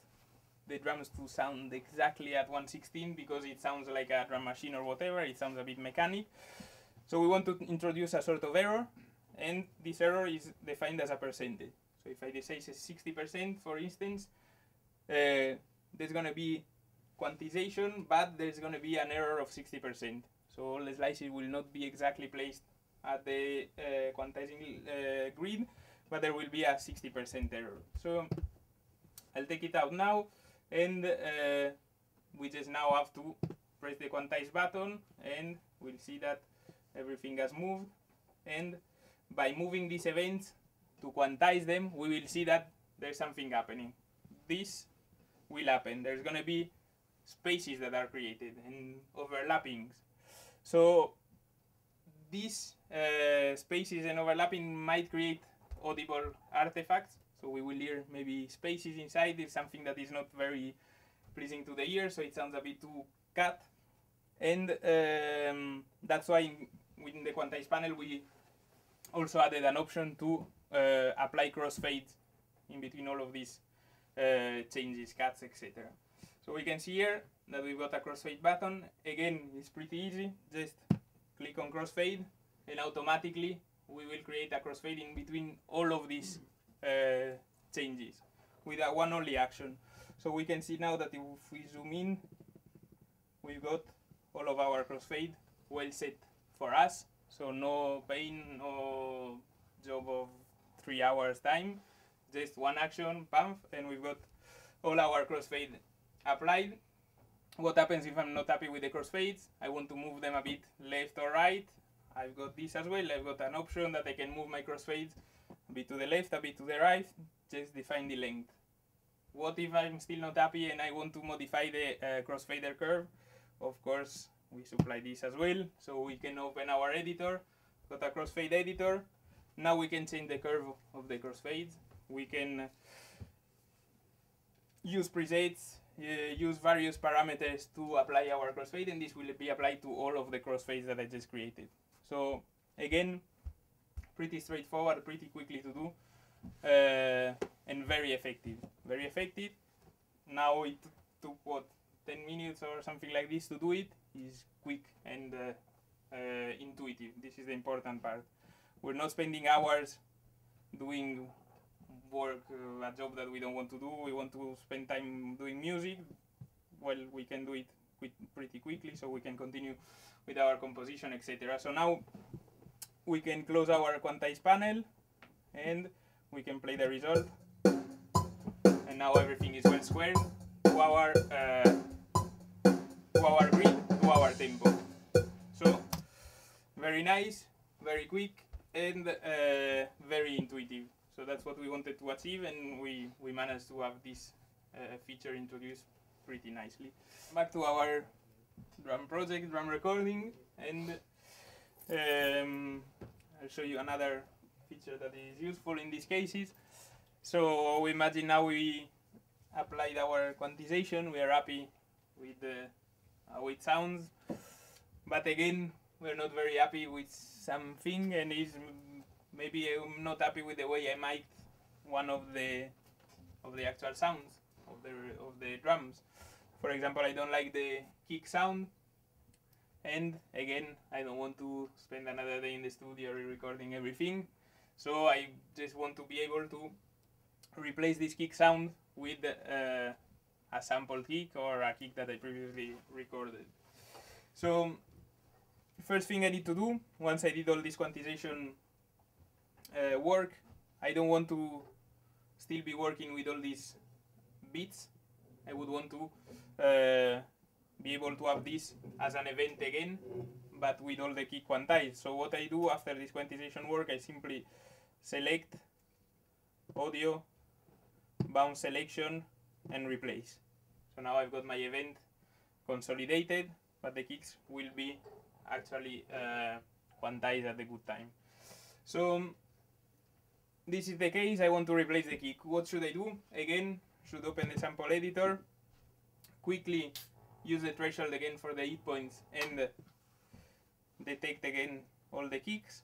the drums to sound exactly at 116 because it sounds like a drum machine or whatever. It sounds a bit mechanic. So we want to introduce a sort of error, and this error is defined as a percentage. So if I say 60%, for instance, there's going to be quantization, but there's going to be an error of 60%. So all the slices will not be exactly placed at the quantizing grid, but there will be a 60% error. So I'll take it out now, and we just now have to press the quantize button, and we'll see that everything has moved. And by moving these events to quantize them, we will see that there's something happening. This will happen. There's going to be spaces that are created and overlappings. So these spaces and overlapping might create audible artifacts. So we will hear maybe spaces inside. It's something that is not very pleasing to the ear, so it sounds a bit too cut. And that's why within the quantize panel we also added an option to apply crossfades in between all of these changes, cuts, etc. So we can see here that we've got a crossfade button. Again, it's pretty easy. Just click on crossfade, and automatically we will create a crossfade in between all of these changes with a one only action. So we can see now that if we zoom in, we've got all of our crossfade well set for us. So no pain, no job of 3 hours time, just one action, bam, and we've got all our crossfade applied. What happens if I'm not happy with the crossfades? I want to move them a bit left or right. I've got this as well. I've got an option that I can move my crossfades a bit to the left, a bit to the right, just define the length. What if I'm still not happy and I want to modify the crossfader curve? Of course, we supply this as well. So we can open our editor, got a crossfade editor. Now we can change the curve of the crossfades. We can use presets, use various parameters to apply our crossfade, and this will be applied to all of the crossfades that I just created. So again, pretty straightforward, pretty quickly to do, and very effective. Very effective. Now it took what, 10 minutes or something like this to do it. is quick and intuitive. This is the important part. We're not spending hours doing work, a job that we don't want to do. We want to spend time doing music. Well, we can do it pretty quickly, so we can continue with our composition, etc. So now we can close our quantize panel and we can play the result. And now everything is well squared to our grid, to our tempo. So very nice, very quick, and very intuitive. So that's what we wanted to achieve, and we managed to have this feature introduced pretty nicely. Back to our drum project, drum recording, and I'll show you another feature that is useful in these cases. So imagine now we applied our quantization, we are happy with how it sounds, but again we're not very happy with something, and maybe I'm not happy with the way I mic'd one of the actual sounds of the drums. For example, I don't like the kick sound, and again I don't want to spend another day in the studio re-recording everything, so I just want to be able to replace this kick sound with a sample kick or a kick that I previously recorded. So first thing I need to do, once I did all this quantization work, I don't want to still be working with all these beats. I would want to be able to have this as an event again, but with all the kick quantized. So what I do after this quantization work, I simply select audio, bounce selection, and replace. So now I've got my event consolidated, but the kicks will be actually quantized at the good time. So this is the case. I want to replace the kick. What should I do? Again, should open the sample editor, quickly use the threshold again for the hit points, and detect again all the kicks.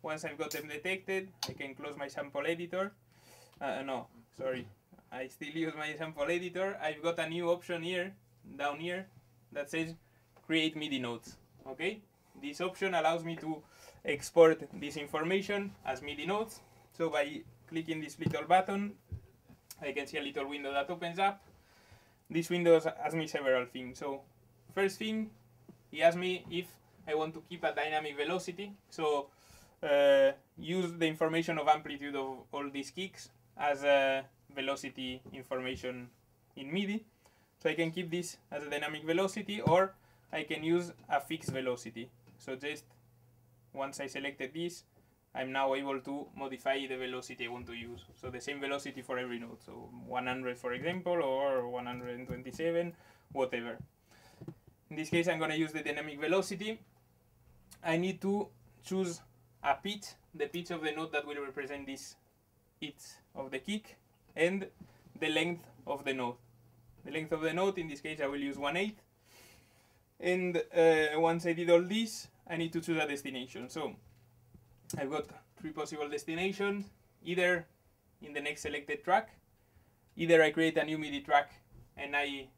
Once I've got them detected, I can close my sample editor. No, sorry, I still use my sample editor. I've got a new option here, down here, that says create MIDI notes. Okay, this option allows me to export this information as MIDI notes. So by clicking this little button, I can see a little window that opens up. This window asks me several things. So first thing, he asks me if I want to keep a dynamic velocity. So use the information of amplitude of all these kicks as a velocity information in MIDI. So I can keep this as a dynamic velocity, or I can use a fixed velocity. So just once I selected this, I'm now able to modify the velocity I want to use. So the same velocity for every note. So 100 for example, or 127, whatever. In this case I'm going to use the dynamic velocity. I need to choose a pitch, the pitch of the note that will represent this hit of the kick, and the length of the note. The length of the note, in this case I will use 1/8. And once I did all this, I need to choose a destination. So I've got 3 possible destinations, either in the next selected track, either I create a new MIDI track and I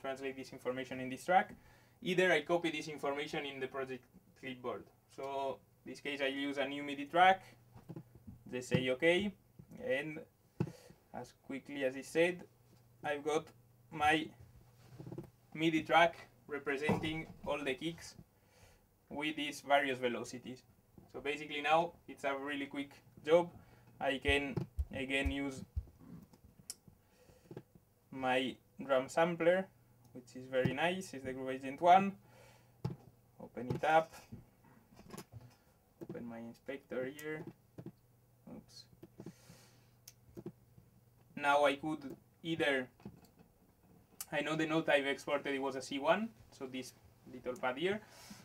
translate this information in this track, either I copy this information in the project clipboard. So in this case I use a new MIDI track, just say OK, and as quickly as it said, I've got my MIDI track representing all the kicks with these various velocities. So basically now it's a really quick job. I can again use my drum sampler, which is very nice. It's the Groove Agent 1. Open it up. Open my inspector here. Oops. Now I could either, I know the note I've exported, it was a C1, so this little pad here.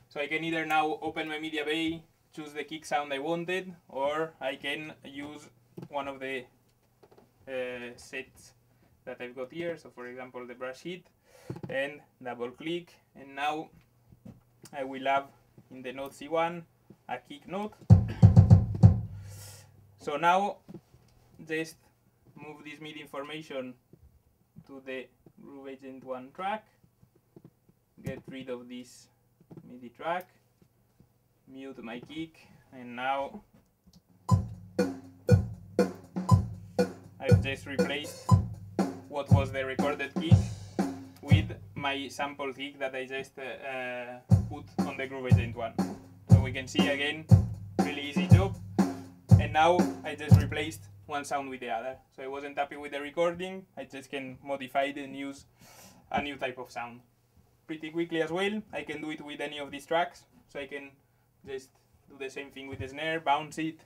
So I can either now open my media bay, choose the kick sound I wanted, or I can use one of the sets that I've got here. So for example the brush hit, and double click, and now I will have in the note C1 a kick note. So now just move this MIDI information to the Groove Agent 1 track, get rid of this MIDI track, mute my kick, and now I've just replaced what was the recorded kick with my sample kick that I just put on the Groove Agent 1. So we can see again, really easy job. And now I just replaced one sound with the other. So I wasn't happy with the recording, I just can modify it and use a new type of sound. Pretty quickly as well, I can do it with any of these tracks. So I can just do the same thing with the snare, bounce it,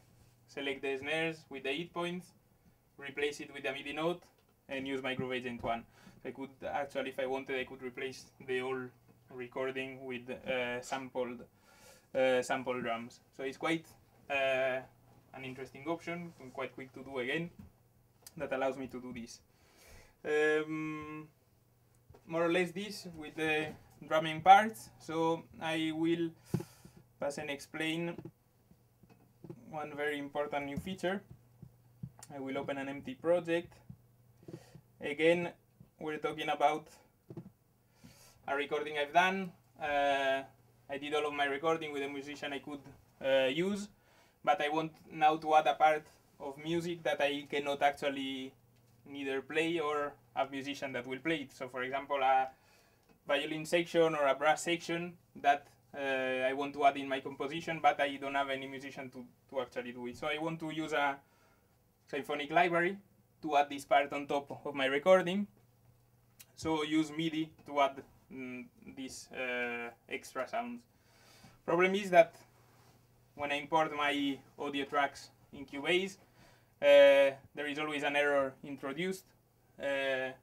select the snares with the 8 points, replace it with a MIDI note, and use my Groove Agent 1. I could actually, if I wanted, I could replace the whole recording with sample drums. So it's quite an interesting option, and quite quick to do again, that allows me to do this. More or less this with the drumming parts. So I will pass and explain one very important new feature. I will open an empty project. Again, we're talking about a recording I've done. I did all of my recording with a musician I could use, but I want now to add a part of music that I cannot actually neither play or have a musician that will play it. So for example, a violin section or a brass section that I want to add in my composition, but I don't have any musician to actually do it. So I want to use a symphonic library to add this part on top of my recording. So use MIDI to add these extra sounds. Problem is that when I import my audio tracks in Cubase, there is always an error introduced. There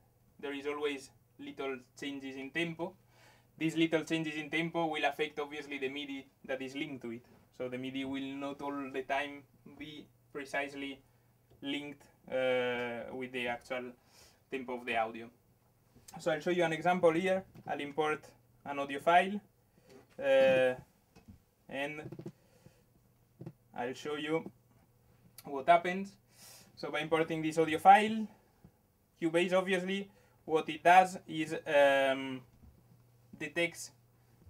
is always little changes in tempo. These little changes in tempo will affect obviously the MIDI that is linked to it. So the MIDI will not all the time be precisely linked with the actual tempo of the audio. So I'll show you an example here. I'll import an audio file and I'll show you what happens. So by importing this audio file, Cubase obviously what it does is detects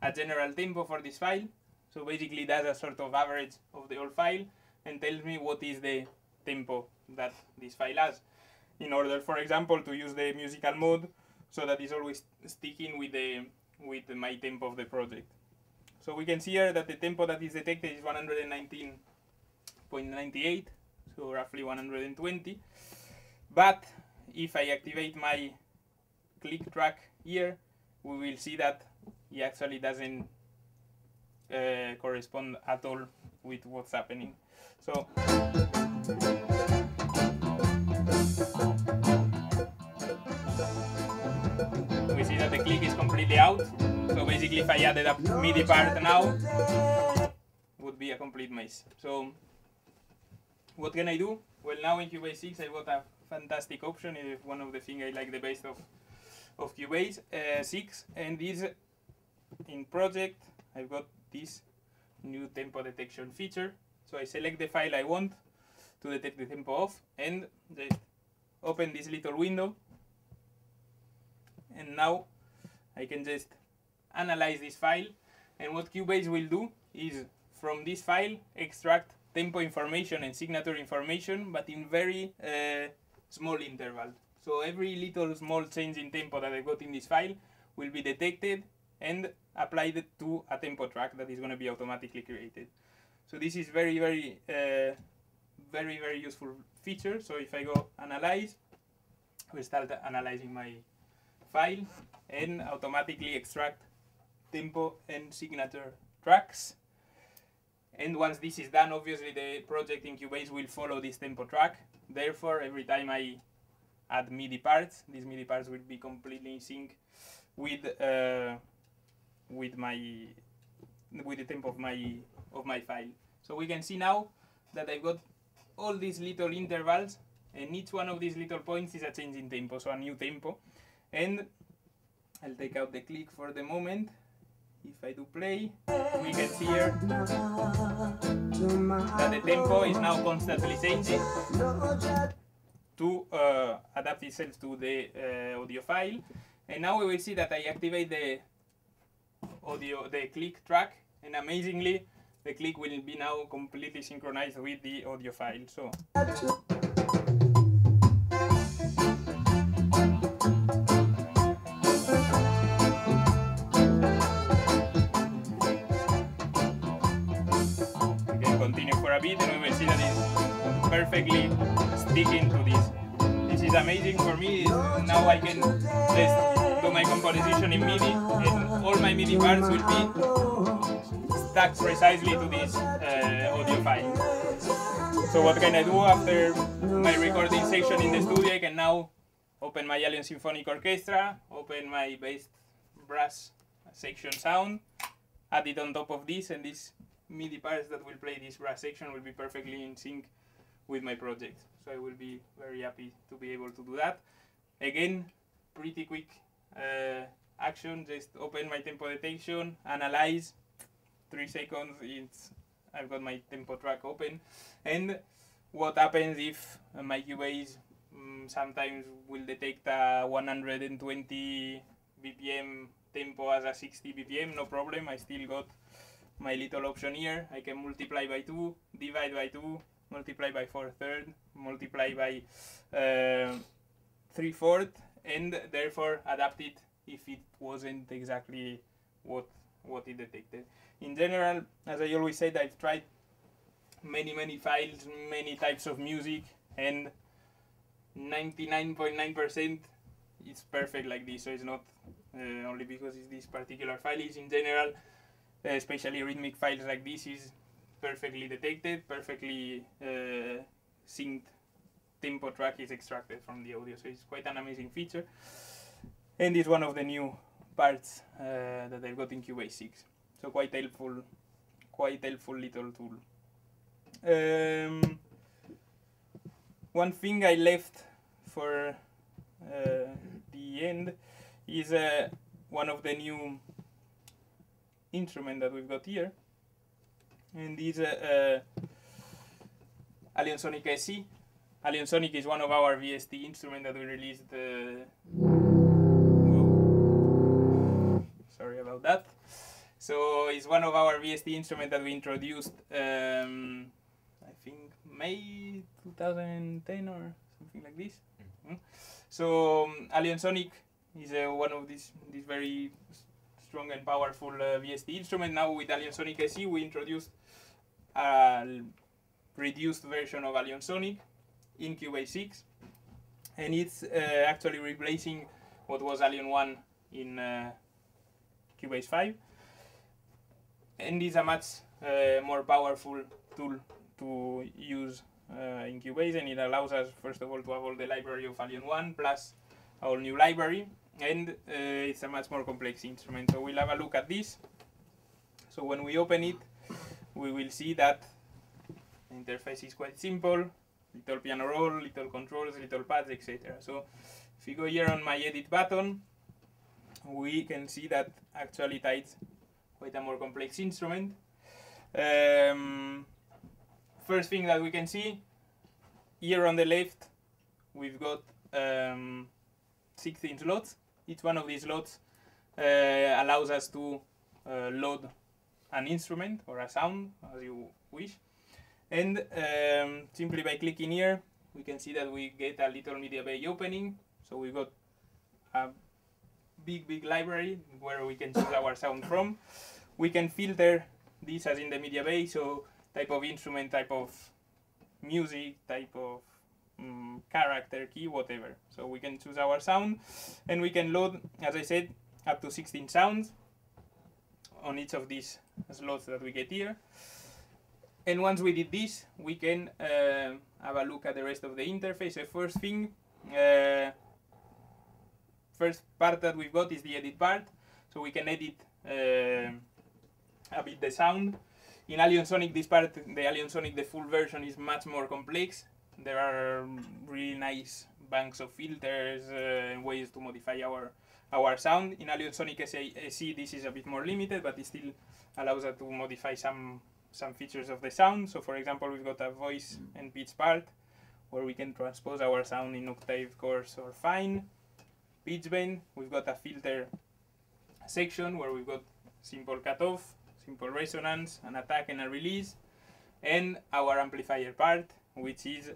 a general tempo for this file. So basically it does a sort of average of the whole file and tells me what is the tempo that this file has, in order, for example, to use the musical mode so that it's always sticking with my tempo of the project. So we can see here that the tempo that is detected is 119.98, so roughly 120. But if I activate my click track here, we will see that it actually doesn't correspond at all with what's happening. So we see that the click is completely out. So basically if I added a MIDI part now, it would be a complete mess. So what can I do? Well, now in Cubase 6 I've got a fantastic option. It's one of the things I like the best of Cubase 6, and this in project I've got this new tempo detection feature. So I select the file I want to detect the tempo of and just open this little window, and now I can just analyze this file, and what Cubase will do is from this file extract tempo information and signature information, but in very small intervals. So every little small change in tempo that I got in this file will be detected and applied to a tempo track that is going to be automatically created. So this is very, very useful feature. So if I go analyze, we start analyzing my file and automatically extract tempo and signature tracks. And once this is done, obviously the project in Cubase will follow this tempo track. Therefore, every time I add MIDI parts, these MIDI parts will be completely in sync with the tempo of my file. So we can see now that I've got all these little intervals, and each one of these little points is a change in tempo, so a new tempo. And I'll take out the click for the moment. If I do play, we can see here that the tempo is now constantly changing to adapt itself to the audio file. And now we will see that I activate audio, the click track, and amazingly, the click will be now completely synchronized with the audio file. So. We can continue for a bit, and we will see that it's perfectly sticking to this. This is amazing for me. Now I can just do my composition in MIDI, and all my MIDI parts will be stuck precisely to this audio file. So what can I do after my recording section in the studio? I can now open my Alien Symphonic Orchestra, open my bass brass section sound, add it on top of this, and these MIDI parts that will play this brass section will be perfectly in sync with my project. So I will be very happy to be able to do that. Again, pretty quick action, just open my tempo detection, analyze, 3 seconds, I've got my tempo track open. And what happens if my Cubase sometimes will detect a 120 BPM tempo as a 60 BPM, no problem, I still got my little option here. I can multiply by 2, divide by 2, multiply by 4/3, multiply by 3/4, and therefore adapt it if it wasn't exactly what it detected. In general, as I always said, I've tried many files, many types of music, and 99.9% it's perfect like this. So it's not only because it's this particular file, is in general, especially rhythmic files like this, is perfectly detected, perfectly synced tempo track is extracted from the audio. So it's quite an amazing feature, and it's one of the new parts that I've got in Cubase 6. So quite helpful little tool. One thing I left for the end is one of the new instruments that we've got here, and this Alien Sonic SC. Alien Sonic is one of our VST instruments that we released. Sorry about that. So it's one of our VST instruments that we introduced, I think May 2010 or something like this. So Alien Sonic is one of these very strong and powerful VST instrument. Now with Alien Sonic SC we introduced a reduced version of Alien Sonic in Cubase 6, and it's actually replacing what was Alien 1 in Cubase 5, and is a much more powerful tool to use in Cubase, and it allows us first of all to have all the library of Alien 1 plus our new library, and it's a much more complex instrument. So we'll have a look at this. So when we open it, we will see that the interface is quite simple, little piano roll, little controls, little pads, etc. So if we go here on my edit button, we can see that actually it's quite a more complex instrument. First thing that we can see, here on the left, we've got 16 slots. Each one of these slots allows us to load an instrument or a sound, as you wish. And simply by clicking here, we can see that we get a little media bay opening. So we've got a big library where we can choose our sound from. We can filter this as in the media bay, so type of instrument, type of music, type of character, key, whatever. So we can choose our sound, and we can load, as I said, up to 16 sounds on each of these slots that we get here. And once we did this, we can have a look at the rest of the interface. The first thing, first part that we've got is the edit part. So we can edit a bit the sound. In Alien Sonic, this part, the Alien Sonic, the full version, is much more complex. There are really nice banks of filters and ways to modify our sound. In Alien Sonic SC, this is a bit more limited, but it still allows us to modify some features of the sound. So for example, we've got a voice and pitch part where we can transpose our sound in octave, coarse, or fine. Pitch bend, we've got a filter section where we've got simple cutoff, simple resonance, an attack and a release, and our amplifier part, which is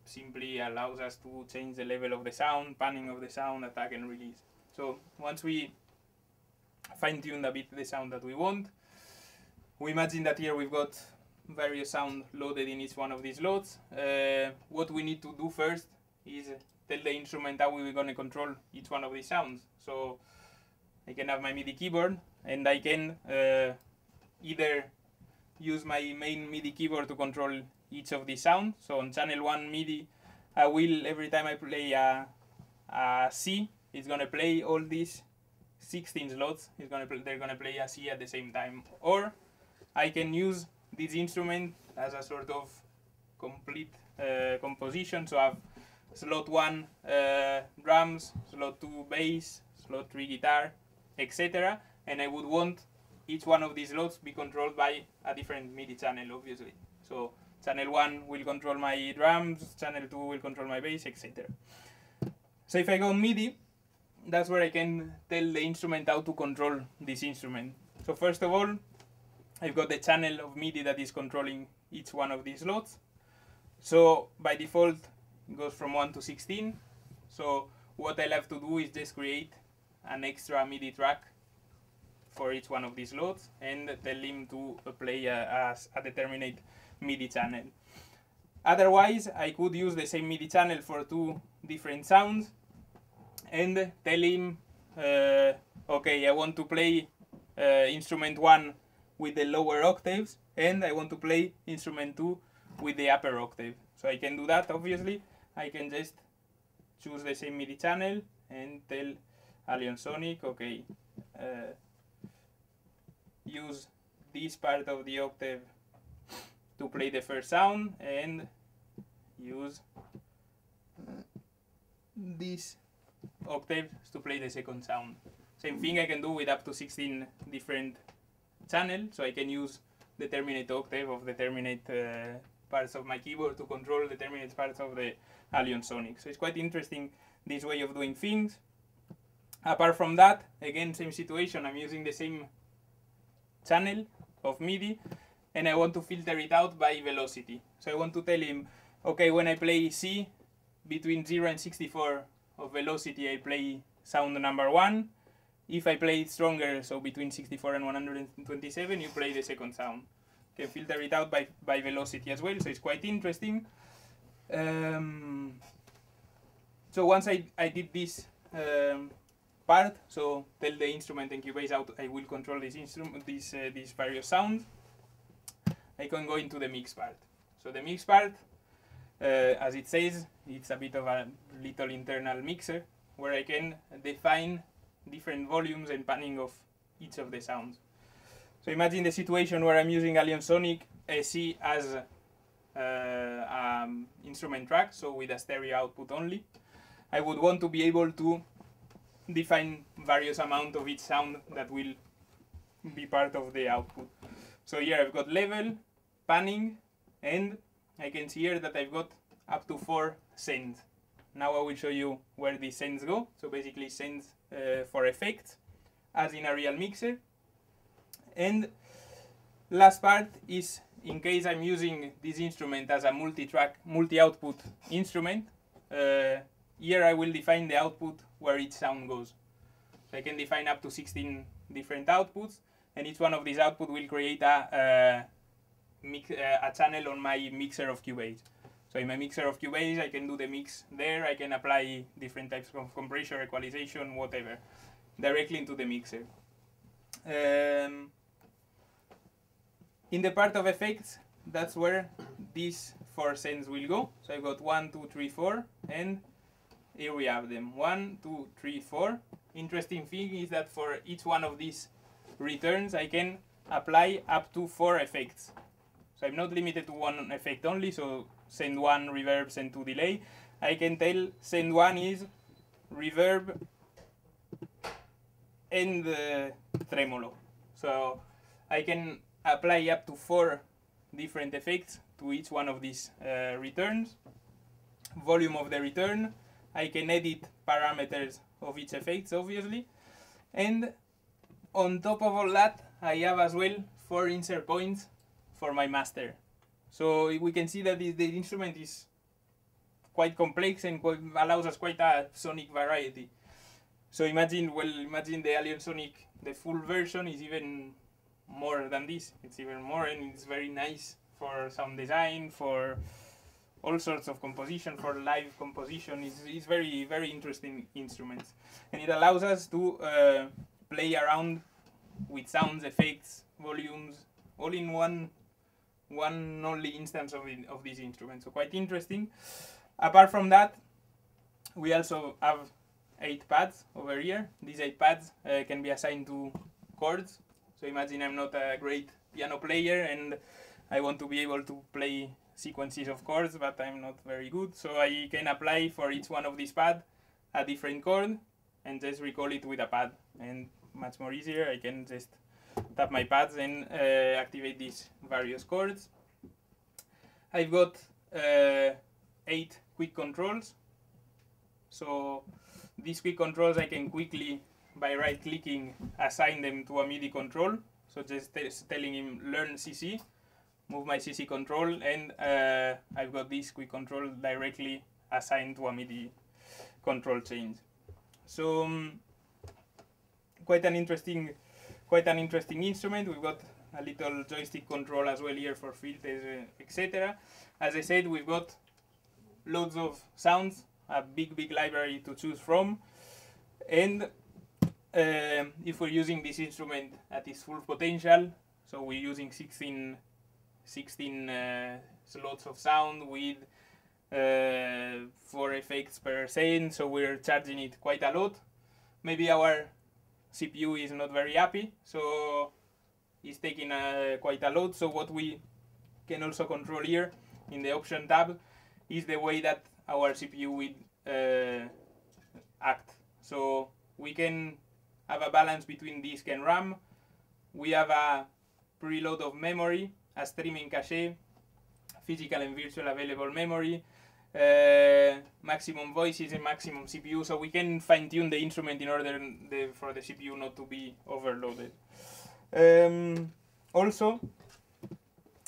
simply allows us to change the level of the sound, panning of the sound, attack and release. So once we fine-tuned a bit the sound that we want, we imagine that here we've got various sound loaded in each one of these slots. What we need to do first is tell the instrument how we're going to control each one of these sounds. So I can have my MIDI keyboard, and I can either use my main MIDI keyboard to control each of these sounds. So on channel 1 MIDI, I will, every time I play a C, it's going to play all these 16 slots. They're going to play a C at the same time. Or I can use this instrument as a sort of complete composition. So I have slot 1 drums, slot 2 bass, slot 3 guitar, etc. And I would want each one of these slots be controlled by a different MIDI channel, obviously. So channel 1 will control my drums, channel 2 will control my bass, etc. So if I go on MIDI, that's where I can tell the instrument how to control this instrument. So first of all, I've got the channel of MIDI that is controlling each one of these slots. So by default, it goes from 1 to 16. So what I'll have to do is just create an extra MIDI track for each one of these slots and tell him to play a determinate MIDI channel. Otherwise, I could use the same MIDI channel for 2 different sounds and tell him, okay, I want to play instrument 1 with the lower octaves, and I want to play instrument 2 with the upper octave. So I can do that, obviously. I can just choose the same MIDI channel and tell Alien Sonic, okay, use this part of the octave to play the first sound, and use this octave to play the second sound. Same thing I can do with up to 16 different channels, so I can use the terminate octave of the terminate parts of my keyboard to control the terminate parts of the Alien Sonic. So it's quite interesting, this way of doing things. Apart from that, again, same situation, I'm using the same channel of MIDI, and I want to filter it out by velocity. So I want to tell him, okay, when I play C, between 0 and 64 of velocity, I play sound number 1. If I play it stronger, so between 64 and 127, you play the second sound. You can filter it out by velocity as well, so it's quite interesting. So once I did this part, so tell the instrument and Cubase how I will control this instrument, these various sounds, I can go into the mix part. So the mix part, as it says, it's a bit of a little internal mixer where I can define different volumes and panning of each of the sounds. So imagine the situation where I'm using Alien Sonic SE as instrument track, so with a stereo output only. I would want to be able to define various amount of each sound that will be part of the output. So here I've got level, panning, and I can see here that I've got up to 4 sends. Now I will show you where these sends go. So basically sends for effects, as in a real mixer. And last part is, in case I'm using this instrument as a multi-track, multi-output instrument, here I will define the output where each sound goes. So I can define up to 16 different outputs, and each one of these outputs will create a channel on my mixer of Cubase. So in my mixer of Cubase, I can do the mix there. I can apply different types of compression, equalization, whatever, directly into the mixer. In the part of effects, that's where these 4 sends will go. So I've got 1, 2, 3, 4, and here we have them. 1, 2, 3, 4. Interesting thing is that for each one of these returns, I can apply up to 4 effects. So I'm not limited to one effect only, so send 1 reverb, send 2 delay. I can tell send 1 is reverb and tremolo. So I can apply up to 4 different effects to each one of these returns. Volume of the return. I can edit parameters of each effect, obviously. And on top of all that, I have as well 4 insert points for my master. So we can see that the instrument is quite complex and allows us quite a sonic variety. So imagine the Alien Sonic, the full version is even more than this. It's even more, and it's very nice for sound design, for all sorts of composition, for live composition. It's very, very interesting instruments. And it allows us to play around with sounds, effects, volumes, all in one only instance of this instrument. So quite interesting. Apart from that, we also have 8 pads over here. These 8 pads can be assigned to chords. So imagine I'm not a great piano player and I want to be able to play sequences of chords, but I'm not very good. So I can apply for each one of these pads a different chord and just recall it with a pad. And much more easier, I can just tap my pads and activate these various chords. I've got 8 quick controls. So these quick controls I can quickly, by right clicking, assign them to a MIDI control. So just telling him learn CC, move my CC control, and I've got this quick control directly assigned to a MIDI control change. So quite an interesting instrument. We've got a little joystick control as well here for filters, etc. As I said, we've got loads of sounds, a big library to choose from, and if we're using this instrument at its full potential, so we're using 16 slots of sound with 4 effects per second, so we're charging it quite a lot. Maybe our CPU is not very happy, so it's taking quite a lot. So what we can also control here in the option tab is the way that our CPU will act. So we can have a balance between disk and RAM. We have a preload of memory, a streaming cache, physical and virtual available memory, maximum voices and maximum CPU, so we can fine-tune the instrument in order for the CPU not to be overloaded. Also,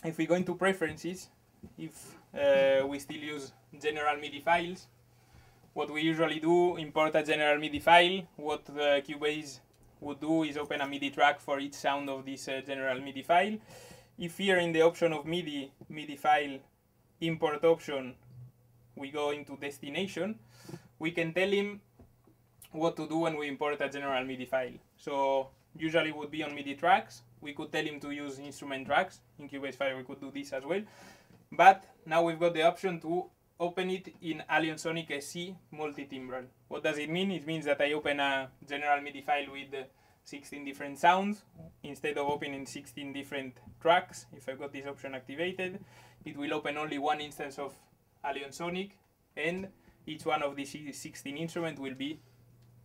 if we go into preferences, if we still use general MIDI files, what we usually do, import a general MIDI file. What Cubase would do is open a MIDI track for each sound of this general MIDI file. If here in the option of MIDI file, import option, we go into destination, we can tell him what to do when we import a general MIDI file. So usually would be on MIDI tracks. We could tell him to use instrument tracks. In Cubase file we could do this as well. But now we've got the option to open it in Alien Sonic SC multi-timbral. What does it mean? It means that I open a general MIDI file with 16 different sounds instead of opening 16 different tracks. If I've got this option activated, it will open only one instance of Alien Sonic, and each one of these 16 instruments will be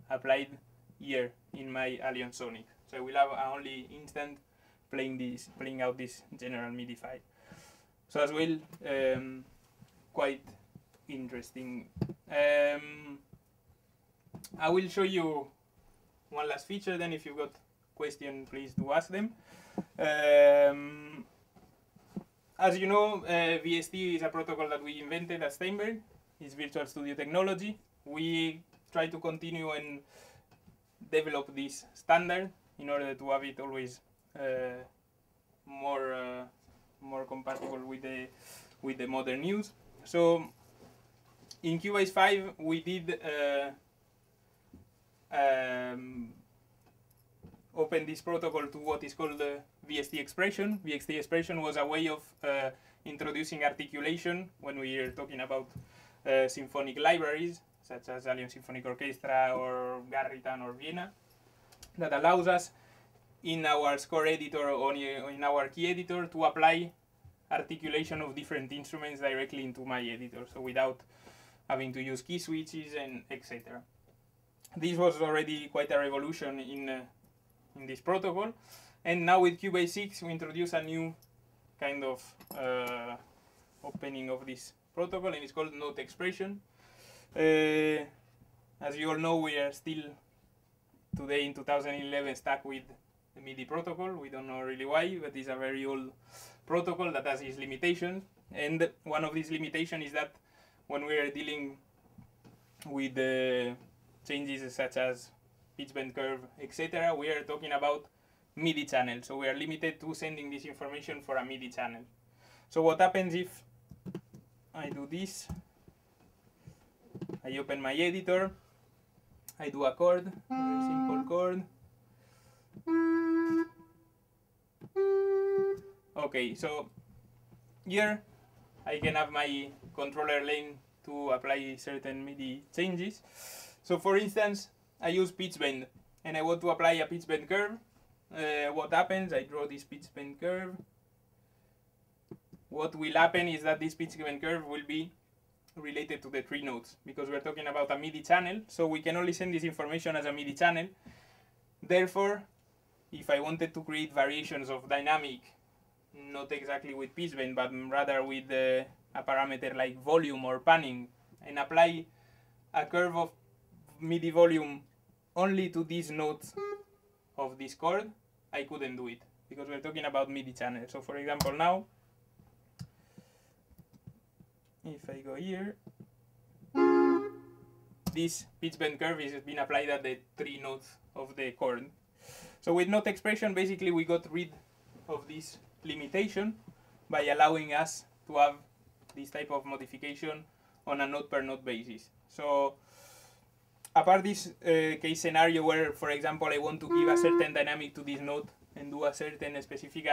applied here in my Alien Sonic. So I will have only instant playing out this general MIDI file. So as well, quite interesting. I will show you one last feature, then if you've got questions, please do ask them. As you know, VST is a protocol that we invented at Steinberg. It's Virtual Studio Technology. We try to continue and develop this standard in order to have it always more compatible with the modern use. So in Cubase 5 we did open this protocol to what is called the VST expression. VST expression was a way of introducing articulation when we are talking about symphonic libraries such as Alien Symphonic Orchestra or Garritan or Vienna, that allows us in our score editor or in our key editor to apply articulation of different instruments directly into my editor, so without having to use key switches and etc. This was already quite a revolution in this protocol, and now with Cubase 6 we introduce a new kind of opening of this protocol, and it's called note expression. As you all know, we are still today in 2011 stuck with the MIDI protocol. We don't know really why, but it's a very old protocol that has its limitations. And one of these limitations is that when we are dealing with changes such as pitch bend curve, etc., we are talking about MIDI channel. So we are limited to sending this information for a MIDI channel. So what happens if I do this? I open my editor, I do a chord, very simple chord. Okay, so here I can have my controller lane to apply certain MIDI changes. So for instance, I use pitch bend and I want to apply a pitch bend curve. What happens? I draw this pitch bend curve. What will happen is that this pitch bend curve will be related to the 3 notes, because we're talking about a MIDI channel, so we can only send this information as a MIDI channel. Therefore, if I wanted to create variations of dynamic, not exactly with pitch bend, but rather with a parameter like volume or panning, and apply a curve of MIDI volume only to these notes of this chord, I couldn't do it, because we're talking about MIDI channel. So for example now, if I go here, this pitch bend curve is being applied at the 3 notes of the chord. So with note expression, basically we got rid of this limitation by allowing us to have this type of modification on a note per note basis. So apart this case scenario where, for example, I want to give a certain dynamic to this note and do a certain specific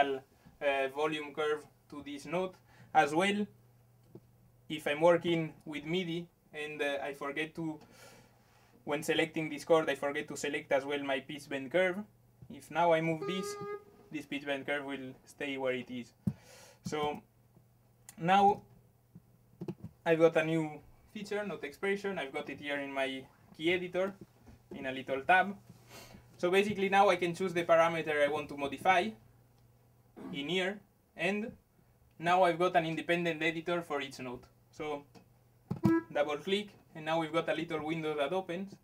volume curve to this note, as well, if I'm working with MIDI and I forget to, when selecting this chord, I forget to select as well my pitch bend curve. If now I move this pitch bend curve will stay where it is. So now I've got a new feature, note expression. I've got it here in my key editor in a little tab. So basically now I can choose the parameter I want to modify in here, and now I've got an independent editor for each note. So double click, and now we've got a little window that opens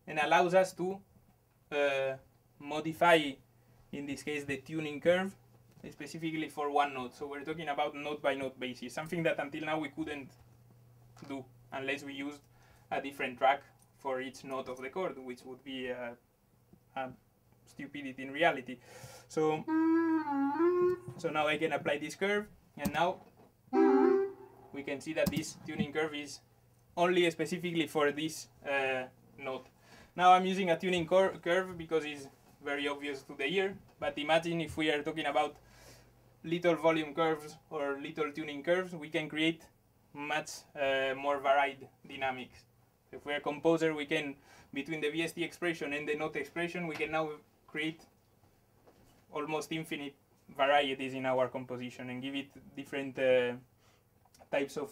and allows us to modify, in this case, the tuning curve specifically for one note. So we're talking about note by note basis, something that until now we couldn't do unless we used a different track for each note of the chord, which would be a stupidity in reality. So now I can apply this curve, and now we can see that this tuning curve is only specifically for this note. Now I'm using a tuning curve because it's very obvious to the ear, but imagine if we are talking about little volume curves or little tuning curves, we can create much more varied dynamics. If we're a composer, we can, between the VST expression and the note expression, we can now create almost infinite varieties in our composition and give it different types of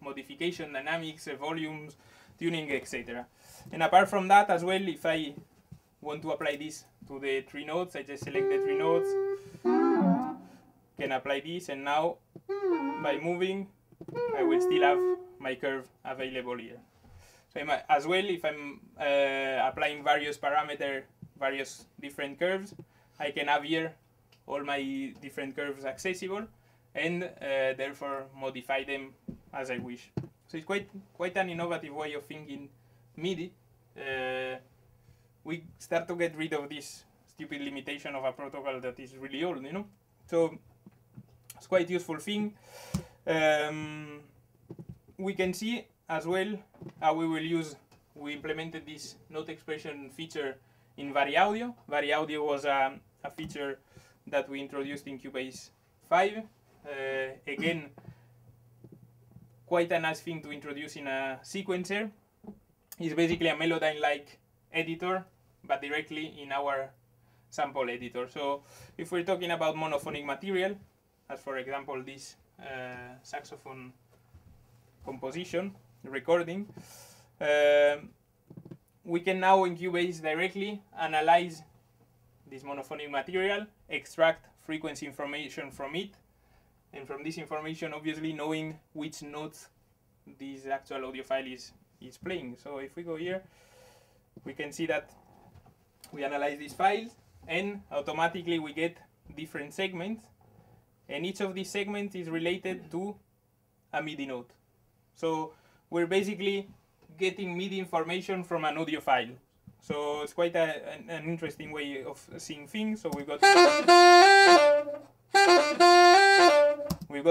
modification, dynamics, volumes, tuning, etc. And apart from that as well, if I want to apply this to the 3 notes, I just select the 3 notes, can apply this, and now by moving I will still have my curve available here. So as well, if I'm applying various parameters, various different curves, I can have here all my different curves accessible, and therefore modify them as I wish. So it's quite an innovative way of thinking MIDI. We start to get rid of this stupid limitation of a protocol that is really old, you know. So it's quite a useful thing. We can see as well how we implemented this note expression feature in VariAudio. VariAudio was a feature that we introduced in Cubase 5. Again, quite a nice thing to introduce in a sequencer. It's basically a Melodyne-like editor, but directly in our sample editor. So if we're talking about monophonic material, as for example this saxophone composition, recording, we can now in Cubase directly analyze this monophonic material, extract frequency information from it, and from this information obviously knowing which notes this actual audio file is playing. So if we go here, we can see that we analyze these files, and automatically we get different segments, and each of these segments is related to a MIDI note. So we're basically getting MIDI information from an audio file. So it's quite an interesting way of seeing things. So we've got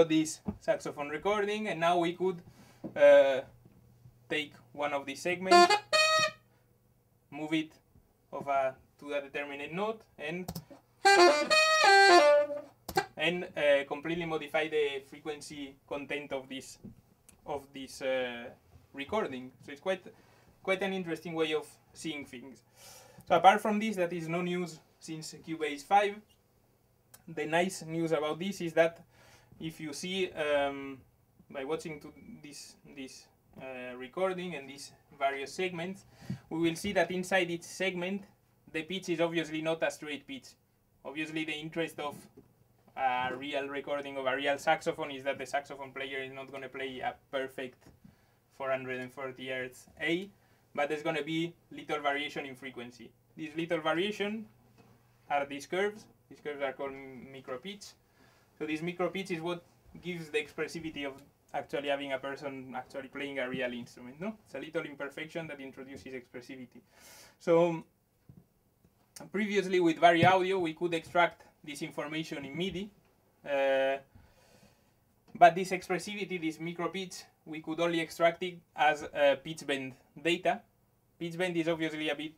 this saxophone recording, and now we could take one of these segments, move it to a determinate note, and completely modify the frequency content of this recording. So it's quite an interesting way of seeing things. So apart from this, that is no news since Cubase 5. The nice news about this is that if you see by watching to this recording and these various segments, we will see that inside each segment the pitch is obviously not a straight pitch. Obviously the interest of a real recording of a real saxophone is that the saxophone player is not going to play a perfect 440 Hz A, but there's going to be little variation in frequency. These little variation are these curves. These curves are called micro pitch. So this micro pitch is what gives the expressivity of actually having a person actually playing a real instrument. No, it's a little imperfection that introduces expressivity. So previously with Vari Audio we could extract this information in MIDI, but this expressivity, this micro pitch, we could only extract it as pitch bend data. Pitch bend is obviously a bit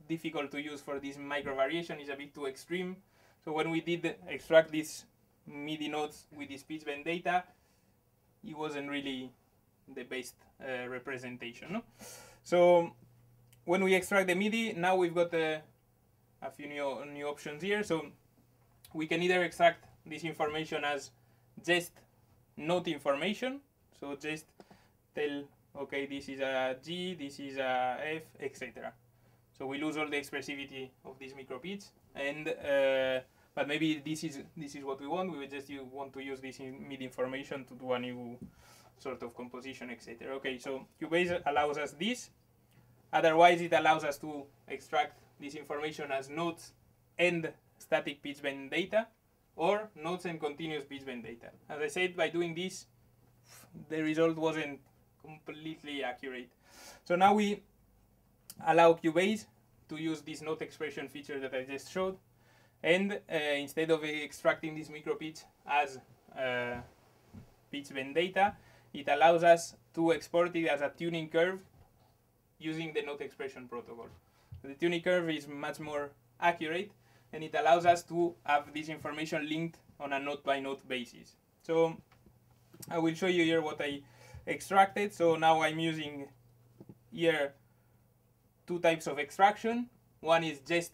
difficult to use for this micro variation, is a bit too extreme. So when we did extract these MIDI notes with this pitch bend data, it wasn't really the best representation. No? So when we extract the MIDI, now we've got a few new options here. So we can either extract this information as just note information, so just tell, okay, this is a G, this is a F, etc. So we lose all the expressivity of this micro pitch, and but maybe this is what we want. We would just want to use this MIDI information to do a new sort of composition, etc. Okay, so Cubase allows us this. Otherwise, it allows us to extract this information as notes and static pitch bend data, or notes and continuous pitch bend data. As I said, by doing this, the result wasn't completely accurate. So now we allow Cubase to use this note expression feature that I just showed, and instead of extracting this micro pitch as pitch bend data, it allows us to export it as a tuning curve using the note expression protocol. The tuning curve is much more accurate, and it allows us to have this information linked on a note-by-note basis. So I will show you here what I extracted. So now I'm using here two types of extraction. One is just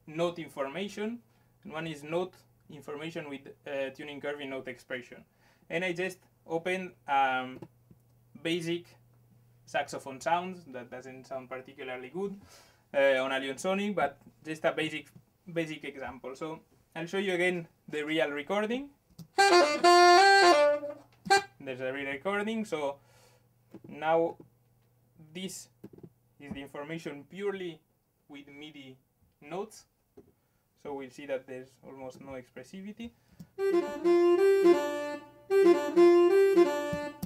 note information, and one is note information with tuning curve in note expression. And I just opened basic saxophone sounds that doesn't sound particularly good on Alien Sonic, but just a basic example. So I'll show you again the real recording. There's a real recording. So now this is the information purely with MIDI notes. So we'll see that there's almost no expressivity.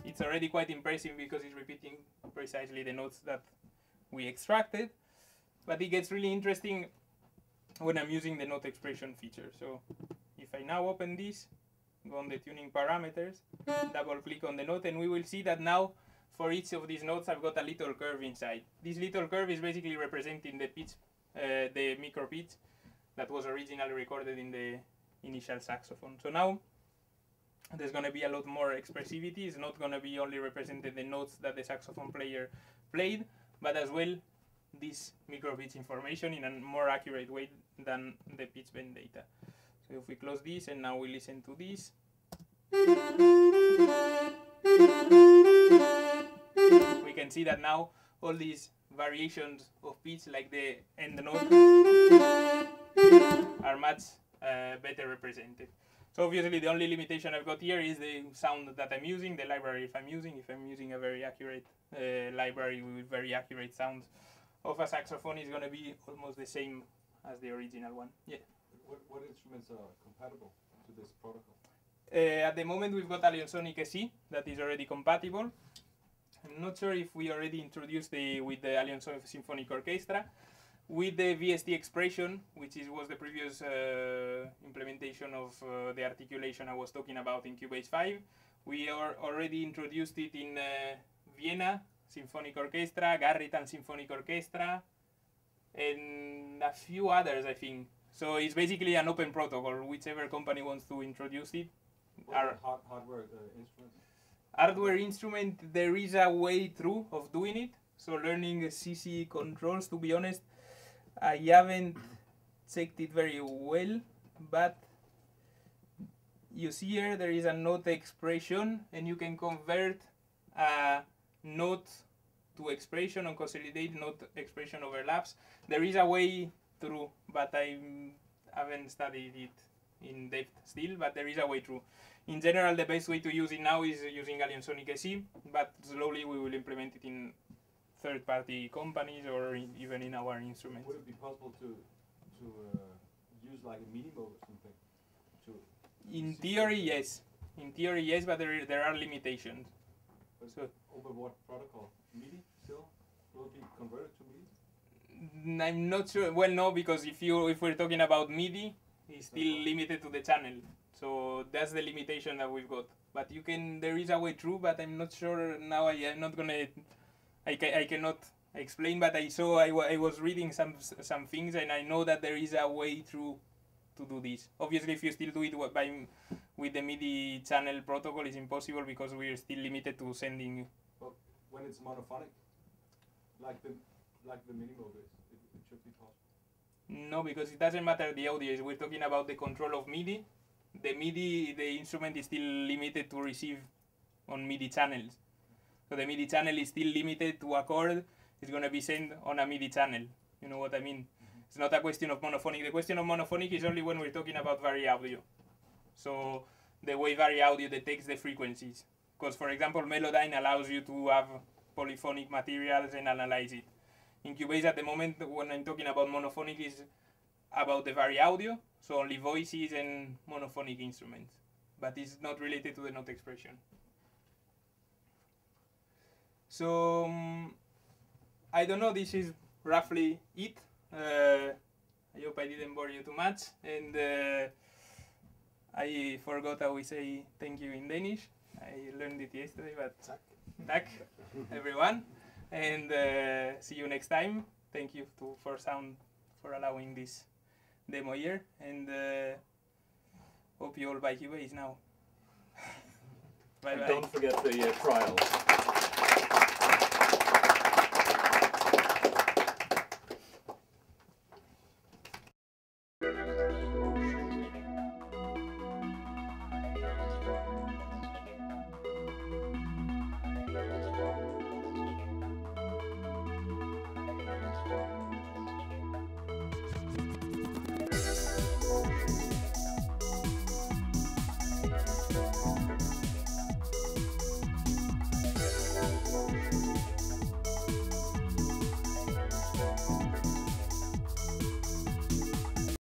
It's already quite impressive because it's repeating precisely the notes that we extracted. But it gets really interesting when I'm using the note expression feature. So if I now open this, go on the tuning parameters, double click on the note, and we will see that now for each of these notes I've got a little curve inside. This little curve is basically representing the pitch, the micro pitch that was originally recorded in the initial saxophone. So now there's going to be a lot more expressivity. It's not going to be only represented the notes that the saxophone player played, but as well this micro pitch information in a more accurate way than the pitch bend data. So if we close this and now we listen to this, we can see that now all these variations of pitch, like the end note, are much better represented. So obviously the only limitation I've got here is the sound that I'm using, the library if I'm using a very accurate library with very accurate sounds of a saxophone, is going to be almost the same as the original one. Yeah.
What instruments are compatible to this protocol?
At the moment we've got Aarhus C that is already compatible. I'm not sure if we already introduced with the Aarhus Symphonic Orchestra. With the VST expression, which was the previous implementation of the articulation I was talking about in Cubase 5, we already introduced it in Vienna Symphonic Orchestra, Garritan Symphonic Orchestra, and a few others, I think. So it's basically an open protocol. Whichever company wants to introduce it.
Hardware instruments?
Hardware instrument, there is a way through of doing it. So learning CC controls, to be honest, I haven't checked it very well, but you see here there is a note expression, and you can convert a note to expression or consolidate note expression overlaps. There is a way through, but I haven't studied it in depth still, but there is a way through. In general, the best way to use it now is using Aarhus C, but slowly we will implement it in third-party companies or even in our instruments.
Would it be possible to use like a MIDI mode or something?
In theory, yes. In theory, yes, but there are limitations. So
over what protocol? MIDI still? Will it be converted to MIDI?
I'm not sure. Well, no, because if we're talking about MIDI, it's still limited to the channel. So that's the limitation that we've got. But there is a way through, but I'm not sure now. I'm not gonna. I cannot explain, but I was reading some things, and I know that there is a way through to do this. Obviously, if you still do it with the MIDI channel protocol, it's impossible because we're still limited to sending.
But when it's monophonic, like the MIDI mode is, it should be possible.
No, because it doesn't matter the audio. We're talking about the control of MIDI. The instrument is still limited to receive on MIDI channels. So the MIDI channel is still limited to a chord. It's going to be sent on a MIDI channel. You know what I mean? It's not a question of monophonic. The question of monophonic is only when we're talking about vari audio. So the way vari audio detects the frequencies. Because, for example, Melodyne allows you to have polyphonic materials and analyze it. In Cubase at the moment, when I'm talking about monophonic, is about the vari audio. So only voices and monophonic instruments. But it's not related to the note expression. So, I don't know, this is roughly it. I hope I didn't bore you too much. And I forgot how we say thank you in Danish. I learned it yesterday, but tak, everyone. And see you next time. Thank you for Sound for allowing this demo here. And hope you all buy Cubase now. Bye bye.
Don't forget the trial.